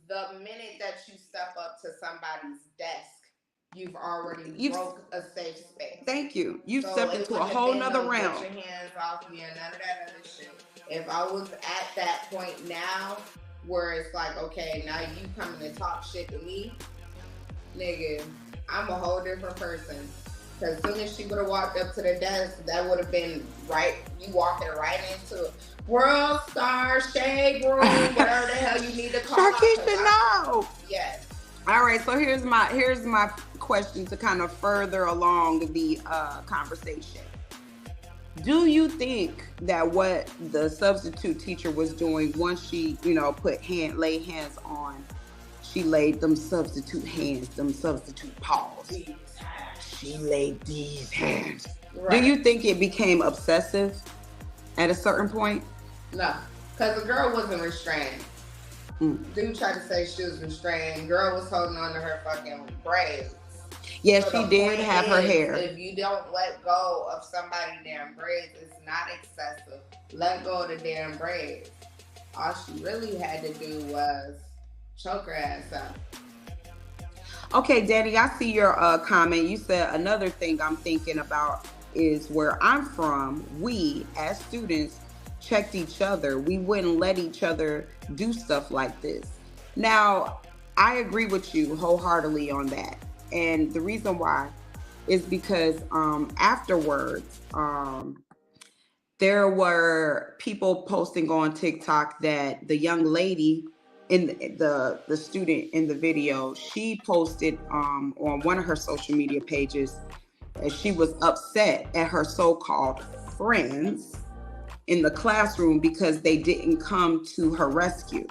The minute that you step up to somebody's desk, you've already broke a safe space. Thank you. You stepped into a whole nother realm. Put your hands off me and none of that other shit. If I was at that point now, where it's like, okay, now you coming to talk shit to me, nigga, I'm a whole different person. Because as soon as she would have walked up to the desk, that would have been right. You walking right into World Star Shade Room, whatever the hell you need to call it. Sharkeisha, no. Yes. All right. So here's my question to kind of further along the conversation. Do you think that what the substitute teacher was doing once she, laid hands on, she laid them substitute hands, them substitute paws. She laid these hands. Right. Do you think it became obsessive at a certain point? No, because the girl wasn't restrained. Dude tried to say she was restrained. Girl was holding on to her fucking braids. Yes, she did have her hair. If you don't let go of somebody's damn braids, it's not excessive. Let go of the damn braids. All she really had to do was choke her ass up. Okay, Danny, I see your comment. You said another thing I'm thinking about is where I'm from, we as students checked each other. We wouldn't let each other do stuff like this. Now, I agree with you wholeheartedly on that. And the reason why is because afterwards, there were people posting on TikTok that the young lady in the student in the video, she posted on one of her social media pages that she was upset at her so-called friends in the classroom because they didn't come to her rescue.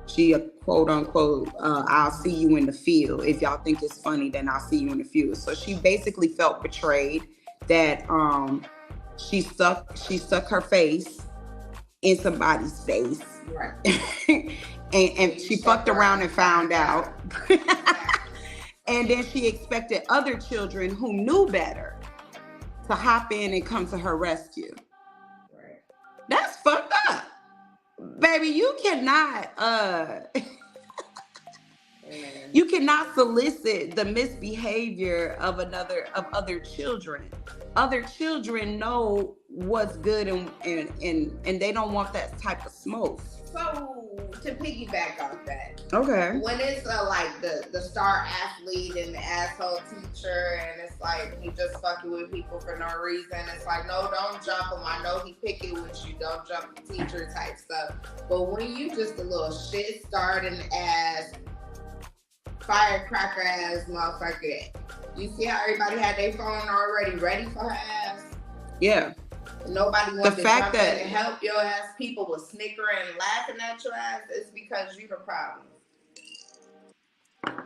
She quote unquote, I'll see you in the field. If y'all think it's funny, then I'll see you in the field. So she basically felt betrayed that she stuck her face in somebody's face. Right. and she fucked around and found out. And then she expected other children who knew better to hop in and come to her rescue. Right. That's fucked up. Baby, you cannot you cannot solicit the misbehavior of other children. Other children know what's good and they don't want that type of smoke. So to piggyback off that, okay, when it's like the star athlete and the asshole teacher, and it's like he just fucking with people for no reason, it's like, no, don't jump him. I know he picking with you. Don't jump the teacher type stuff. But when you just a little shit starting ass, firecracker ass motherfucker, you see how everybody had their phone already ready for her ass? Yeah. Nobody wanted to jump in and help your ass. People were snickering and laughing at your ass. It's because you the problem.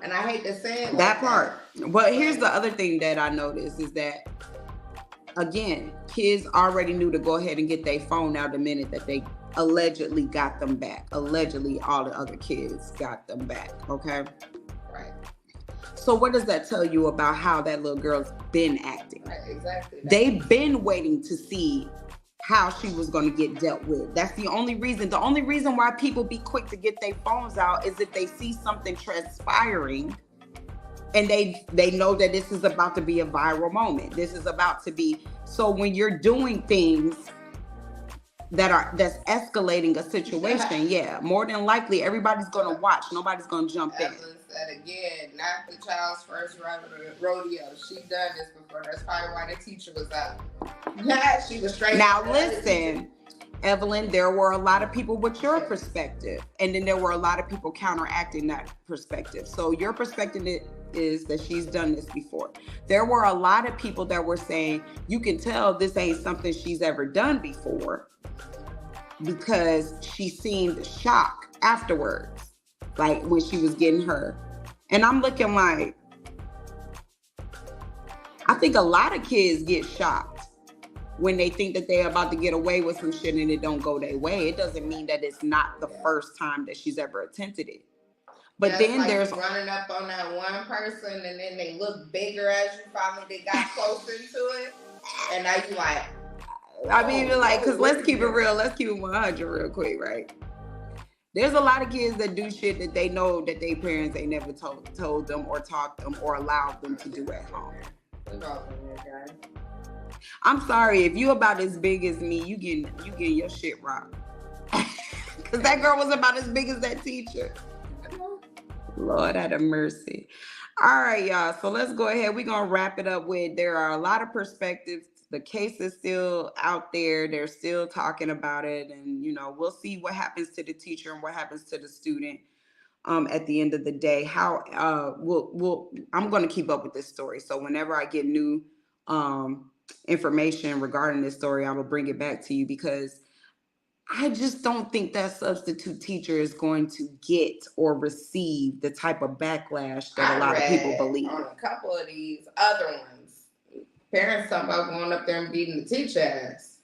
And I hate to say it that part. But here's the other thing that I noticed is that, again, kids already knew to go ahead and get their phone out the minute that they allegedly got them back. Allegedly, all the other kids got them back, okay? Right. So what does that tell you about how that little girl's been acting? Right, exactly. They've been waiting to see how she was going to get dealt with. That's the only reason. The only reason why people be quick to get their phones out is if they see something transpiring and they know that this is about to be a viral moment. This is about to be. So when you're doing things that's escalating a situation, yeah, more than likely everybody's going to watch. Nobody's going to jump in. Evelyn said again, not the child's first rodeo. She done this before. That's probably why the teacher was out. Yeah, she was straight. Now listen, Evelyn, there were a lot of people with your perspective, and then there were a lot of people counteracting that perspective. So your perspective is that she's done this before. There were a lot of people that were saying, you can tell this ain't something she's ever done before, because she seemed shocked afterwards, like when she was getting her. And I'm looking like, I think a lot of kids get shocked when they think that they're about to get away with some shit and it don't go their way. It doesn't mean that it's not the first time that she's ever attempted it. But then like there's running up on that one person and then they look bigger as you finally they got close into it. And now you like, I mean, like, because let's keep it real. Let's keep it 100 real quick, right? There's a lot of kids that do shit that they know that their parents ain't never told them or taught them or allowed them to do at home. I'm sorry, if you about as big as me, you getting your shit rocked. Because that girl was about as big as that teacher. Lord have mercy. All right, y'all. So let's go ahead. We're going to wrap it up with, there are a lot of perspectives. The case is still out there. They're still talking about it. And, we'll see what happens to the teacher and what happens to the student at the end of the day. I'm going to keep up with this story. So whenever I get new information regarding this story, I will bring it back to you because I just don't think that substitute teacher is going to get or receive the type of backlash that a lot of people believe. On a couple of these other ones, parents talking about going up there and beating the teacher ass.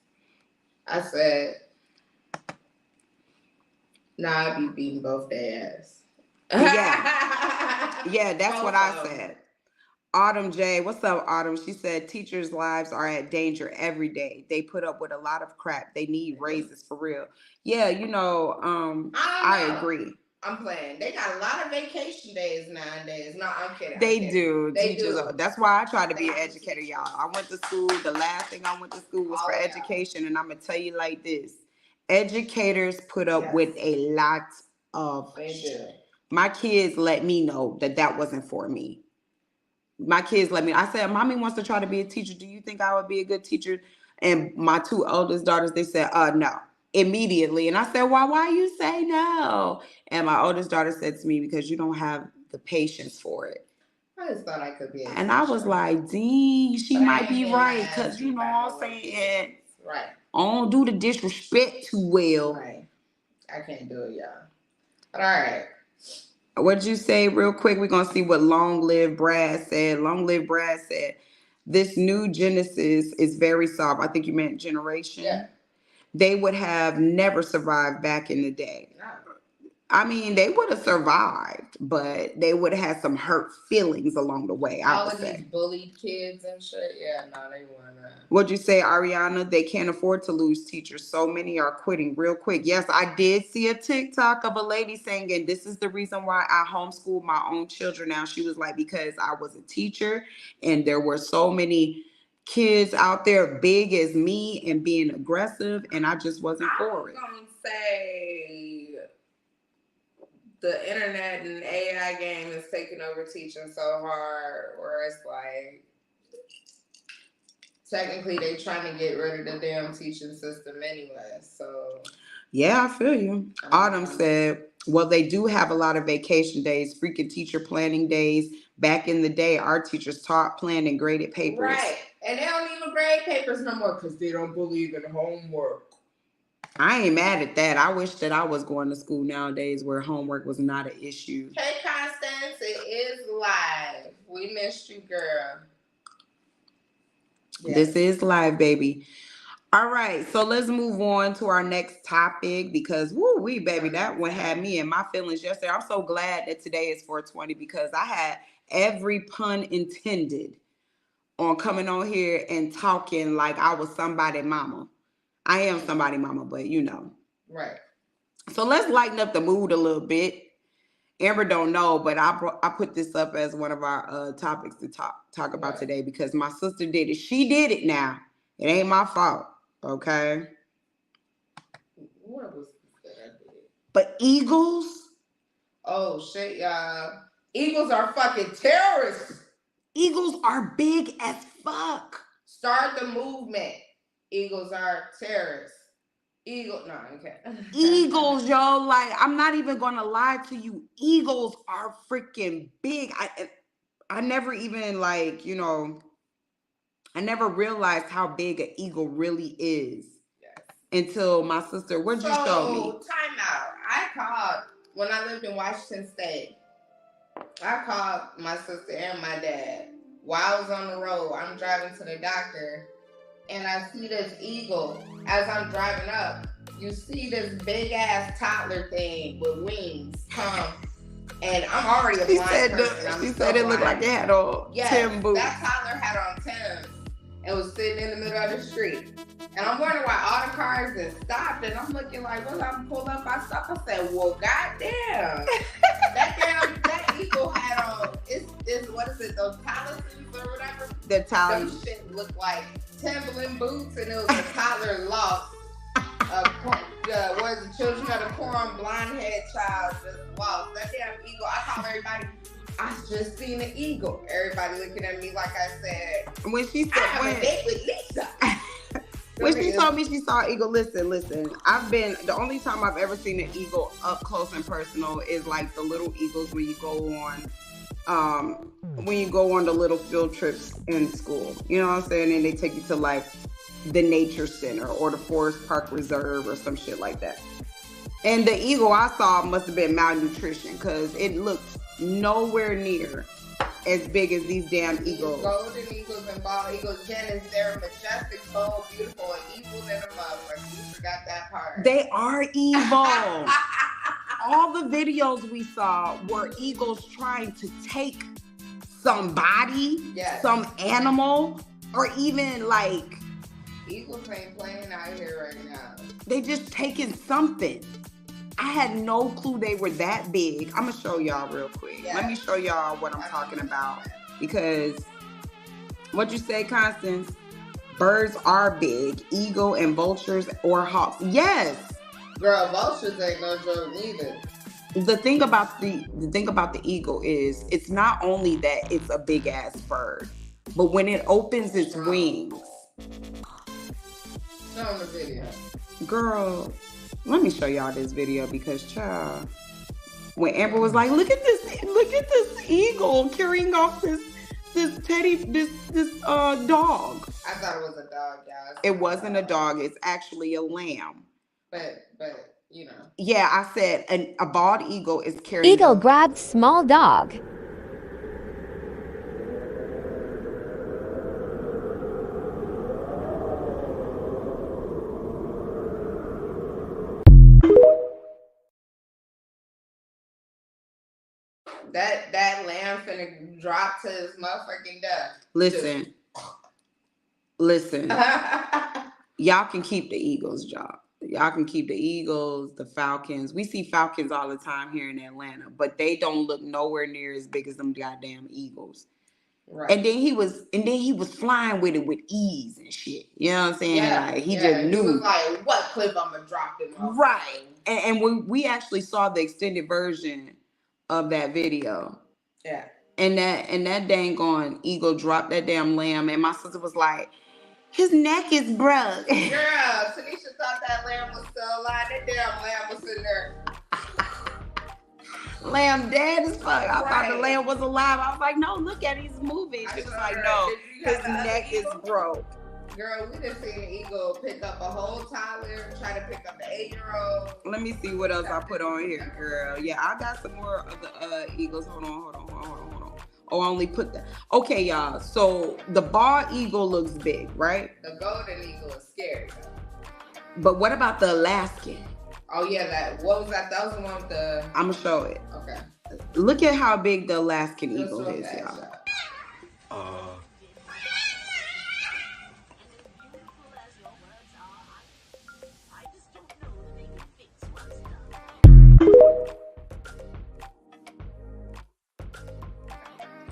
I said, nah, I'd be beating both their ass. Yeah, that's what I said. Autumn J, what's up, Autumn? She said teachers' lives are at danger every day. They put up with a lot of crap. They need raises for real. Yeah, I agree. I'm playing. They got a lot of vacation days nowadays. No, I'm kidding. They do. That's why I try to be an educator, y'all. I went to school. The last thing I went to school was for education, and I'm gonna tell you like this: educators put up with a lot of. They do. My kids let me know that wasn't for me. My kids let me. I said, "Mommy wants to try to be a teacher. Do you think I would be a good teacher?" And my two oldest daughters, they said, no, immediately. And I said, why you say no? And my oldest daughter said to me, because you don't have the patience for it. I just thought I could be a teacher. And I was like, dang, she might be right. Because you know what I'm saying? Right. I don't do the disrespect too well. Right. I can't do it, y'all. But all right. What'd you say real quick? We're going to see what Long Live Brad said. Long Live Brad said, this new Genesis is very soft. I think you meant generation. Yeah. They would have never survived back in the day. No. I mean, they would have survived, but they would have had some hurt feelings along the way, I would say. All of these bullied kids and shit, yeah, no, they weren't. What'd you say, Ariana? They can't afford to lose teachers. So many are quitting real quick. Yes, I did see a TikTok of a lady saying, and this is the reason why I homeschool my own children now. She was like, because I was a teacher and there were so many kids out there big as me and being aggressive, and I just wasn't for it. I'm going to say the internet and AI game is taking over teaching so hard, where it's like, technically they trying to get rid of the damn teaching system anyway, so. Yeah, I feel you. Autumn said, well, they do have a lot of vacation days, freaking teacher planning days. Back in the day, our teachers taught, planned, and graded papers. Right, and they don't even grade papers no more because they don't believe in homework. I ain't mad at that. I wish that I was going to school nowadays where homework was not an issue. Hey, Constance, it is live. We missed you, girl. Yes. This is live, baby. All right, so let's move on to our next topic because, woo-wee, baby, that one had me in my feelings yesterday. I'm so glad that today is 420 because I had every pun intended on coming on here and talking like I was somebody mama. I am somebody mama, but you know. Right. So let's lighten up the mood a little bit. Amber don't know, but I put this up as one of our topics to talk about today because my sister did it. She did it now. It ain't my fault, okay? What was that I did? But eagles? Oh, shit, y'all. Eagles are fucking terrorists. Eagles are big as fuck. Start the movement. Eagles are terrorists. Okay. Eagles, yo, like, I'm not even gonna lie to you. Eagles are freaking big. I never even, like, you know, I never realized how big an eagle really is. Yes. Until my sister, what'd you show me? Time out. I called, when I lived in Washington State, I called my sister and my dad. While I was on the road, I'm driving to the doctor, and I see this eagle. As I'm driving up, you see this big ass toddler thing with wings come, and I'm already a blind person. She said it looked like it had on Tim boots. That toddler had on Timbs and was sitting in the middle of the street. And I'm wondering why all the cars had stopped, and I'm looking like, well, I'm pulled up, I stopped. I said, well, goddamn, that eagle had on, it's what is it, those Talismans or whatever? The Talismans. Those shit looked like Timberland boots, and it was a toddler lost. Was the children of the corn blonde head child just lost. That damn eagle. I call everybody, I just seen an eagle. Everybody looking at me like I said, when she said, I have a date with Lisa. When she told me she saw an eagle, listen. The only time I've ever seen an eagle up close and personal is like the little eagles when you go on the little field trips in school. You know what I'm saying? And they take you to like the nature center or the Forest Park Reserve or some shit like that. And the eagle I saw must have been malnutrition because it looked nowhere near as big as these damn eagles. Golden eagles and bald eagles, Janice, they're majestic, bold, beautiful, and evil than a motherfucker. You forgot that part. They are evil. All the videos we saw were eagles trying to take somebody, some animal, or even like... Eagles ain't playing out here right now. They just taking something. I had no clue they were that big. I'm going to show y'all real quick. Yeah. Let me show y'all what I'm talking about. Because what you say, Constance? Birds are big. Eagle and vultures or hawks. Yes. Girl, vultures ain't no joke neither. The thing about the eagle is it's not only that it's a big ass bird, but when it opens its wings. Show them the video. Girl, let me show y'all this video because, child, when Amber was like, look at this eagle carrying off this dog. I thought it was a dog, guys. It wasn't a dog. It's actually a lamb. But you know. Yeah, I said a bald eagle is carrying. Eagle grabbed small dog. That lamb finna drop to his motherfucking death. Listen. Y'all can keep the Eagles' job. Y'all can keep the Eagles, the Falcons. We see Falcons all the time here in Atlanta, but they don't look nowhere near as big as them goddamn Eagles. Right. And then he was flying with it with ease and shit. You know what I'm saying? Yeah, like he just knew. He was like, what clip I'm gonna drop them off? Right. And we actually saw the extended version of that video. Yeah. And that dang on eagle dropped that damn lamb, and my sister was like, his neck is broke. Girl, Tanisha thought that lamb was still alive. That damn lamb was sitting there. Lamb dead as fuck. I thought the lamb was alive. I was like, no, look at it, he's moving. She was like, no, his neck is broke. Girl, we done seen the eagle pick up a whole toddler, try to pick up the 8-year-old. Let me see what else I put on here, girl. Yeah, I got some more of the eagles. Hold on. Oh, I only put that. Okay, y'all. So the bald eagle looks big, right? The golden eagle is scary, though. But what about the Alaskan? Oh, yeah, what was that? That was the one with the... I'm going to show it. Okay. Look at how big the Alaskan eagle is, y'all.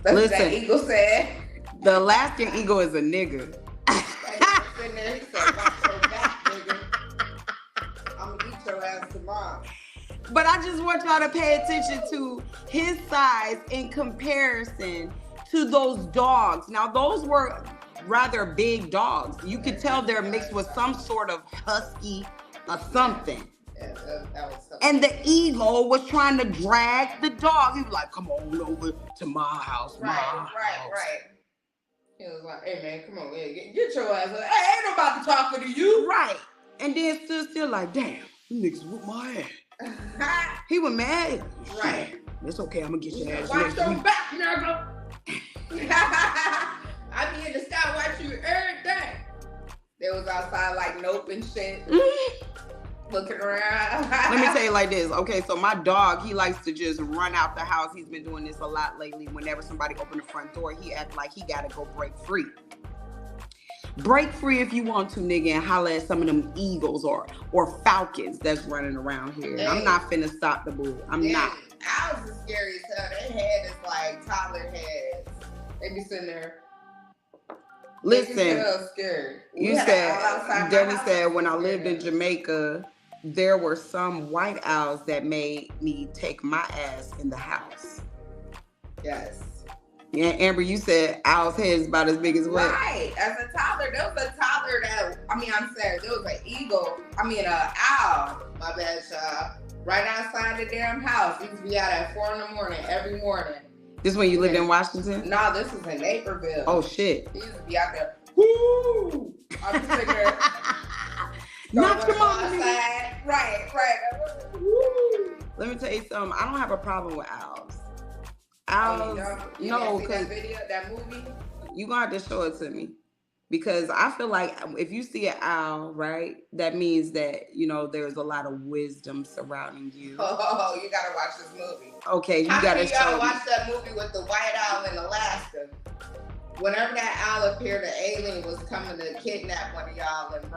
That's listen, what that eagle said. The Alaskan eagle is a nigga. I'm gonna eat your ass tomorrow. But I just want y'all to pay attention to his size in comparison to those dogs. Now, those were rather big dogs. You could tell they're mixed with some sort of husky or something. Yeah, that was something. And the eagle was trying to drag the dog. He was like, come on over to my house. Right. He was like, hey, man, come on. Get your ass up. Hey, ain't nobody talking to you. Right. And then still like, damn, you niggas whoop my ass. He was mad. Right. It's okay. I'm going to get your ass. Watch your back, nigga. I be in the sky watching you every day. They was outside like nope and shit. Looking around. Let me tell you like this. Okay, so my dog, he likes to just run out the house. He's been doing this a lot lately. Whenever somebody open the front door, he act like he gotta go break free. Break free if you want to, nigga, and holler at some of them eagles or falcons that's running around here. Dang. I'm not finna stop the bull. I'm not. Owls is scary as hell. Their head is like toddler heads. They be sitting there. Listen, scared. Dennis said, when I lived in Jamaica, there were some white owls that made me take my ass in the house. Yes. Yeah, Amber, you said Owl's head is about as big as what? Right. As a toddler, there was a toddler that, I'm saying, there was an owl, my bad, y'all, right outside the damn house. He used to be out at 4 in the morning, every morning. This when you lived in Washington? No, this was in Naperville. Oh, shit. He used to be out there, woo! I'm sitting there. Not your mama. Outside. Right. Woo! Let me tell you something. I don't have a problem with owls. Oh, No, because that movie, you gonna have to show it to me, because I feel like if you see an owl, right, that means that there's a lot of wisdom surrounding you. Oh, you gotta watch this movie. Okay, you gotta watch that movie with the white owl in Alaska. Whenever that owl appeared, the alien was coming to kidnap one of y'all and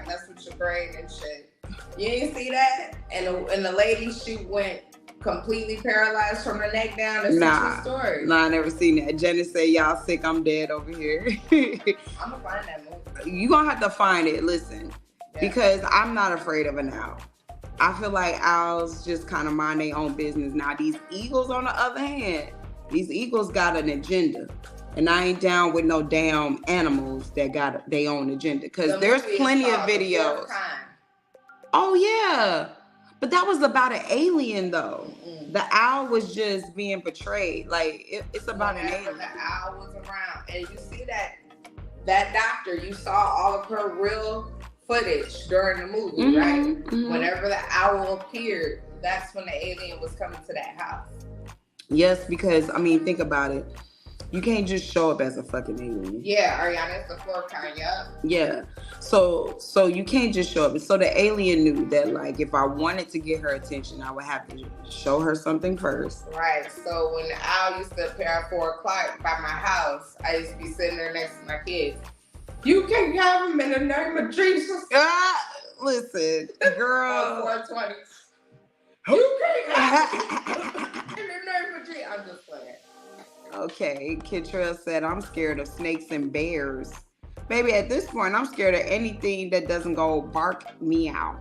mess with your brain and shit. You didn't see that? And the lady, she went completely paralyzed from the neck down. That's a true story. Nah, I never seen that. Jenny said, y'all sick, I'm dead over here. I'm gonna find that movie. You gonna have to find it, listen. Yeah. Because I'm not afraid of an owl. I feel like owls just kind of mind their own business. Now, these eagles, on the other hand, these eagles got an agenda. And I ain't down with no damn animals that got their own agenda. Because there's plenty of videos. Oh, yeah. But that was about an alien, though. Mm-hmm. The owl was just being portrayed. Like, it's about an alien. The owl was around. And you see that doctor, you saw all of her real footage during the movie, right? Mm-hmm. Whenever the owl appeared, that's when the alien was coming to that house. Yes, because, think about it. You can't just show up as a fucking alien. Yeah, Ariana's the floor kind, yeah. So you can't just show up. So the alien knew that, like, if I wanted to get her attention, I would have to show her something first. Right. So when the owl used to appear at 4 o'clock by my house, I used to be sitting there next to my kids. You can have them in the name of Jesus. Listen, girl. 420. You can't have them in the name of Jesus. I'm just playing. Okay, Kentrell said, I'm scared of snakes and bears. Baby, at this point, I'm scared of anything that doesn't go bark me out.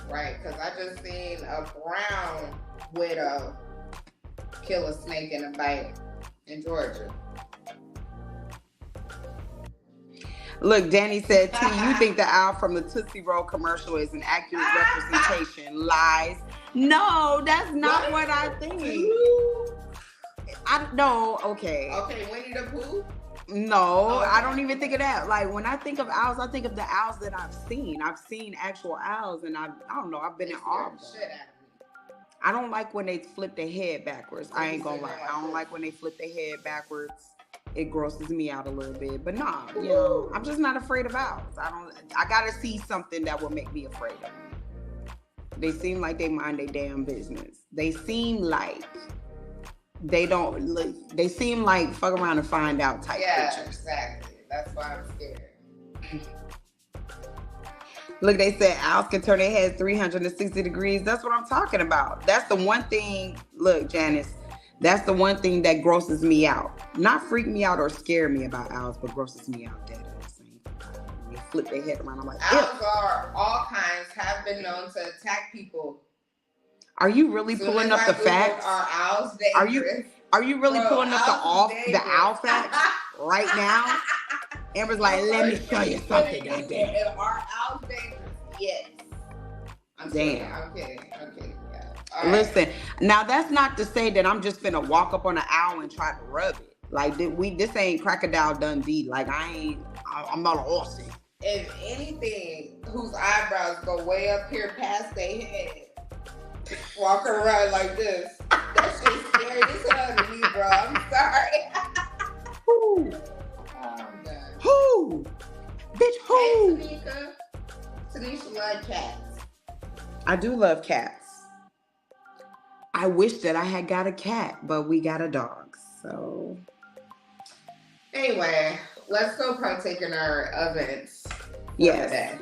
Right, because I just seen a brown widow kill a snake in a bite in Georgia. Look, Danny said, T, you think the owl from the Tootsie Roll commercial is an accurate representation? Lies. No, that's not what I think. Okay. Okay, Winnie the Pooh? No, I don't even think of that. Like, when I think of owls, I think of the owls that I've seen. I've seen actual owls, and I don't know, I've been in awe of them. I don't like when they flip their head backwards. I ain't gonna lie. I don't like when they flip their head backwards. It grosses me out a little bit. But nah, I'm just not afraid of owls. I gotta see something that will make me afraid of them. They seem like they mind their damn business. They seem like they seem like fuck around and find out type pictures. Yeah, exactly. That's why I'm scared. Look, they said owls can turn their heads 360 degrees. That's what I'm talking about. That's the one thing, look, Janice, that's the one thing that grosses me out. Not freak me out or scare me about owls, but grosses me out dead at the same time. They flip their head around, I'm like, owls are all kinds, have been known to attack people. Are you really pulling up the facts? Are owls dangerous? Are you really pulling up the owl facts right now? Amber's like, let me show you something. Are owls dangerous? Yes. I'm kidding. Yeah. Listen, now that's not to say that I'm just finna walk up on an owl and try to rub it. Like, this ain't Crocodile Dundee. Like, I'm not a horsey. If anything, whose eyebrows go way up here past their head, walking around like this. That shit's scary as hell to me, bro. I'm sorry. Who? Oh, God. Who? Bitch, who? Hey, Tanisha loves cats. I do love cats. I wish that I had got a cat, but we got a dog, so. Anyway, let's go partake in our events. Yes. Today.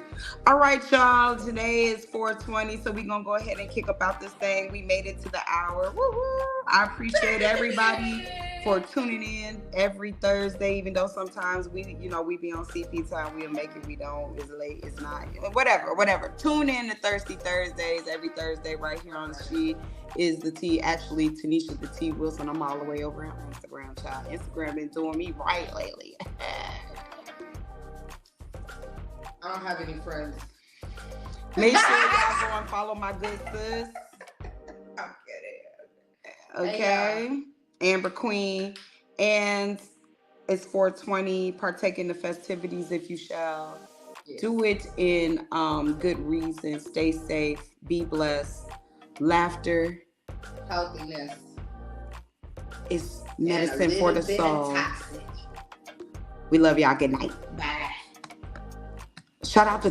All right, y'all. Today is 4:20, so we're going to go ahead and kick up out this thing. We made it to the hour. Woo-hoo. I appreciate everybody for tuning in every Thursday, even though sometimes we be on CP time, we'll make it, we don't, it's late, it's not, whatever. Tune in to Thirsty Thursdays every Thursday right here on She Is the T. Actually, Tanisha the T Wilson, I'm all the way over on Instagram, child. Instagram been doing me right lately. I don't have any friends. Make sure y'all go and follow my good sis. I'm kidding. Okay. Amber Queen. And it's 420. Partake in the festivities if you shall. Yes. Do it in good reason. Stay safe. Be blessed. Laughter. Healthiness. It's medicine for the soul. We love y'all. Good night. Bye. Shout out to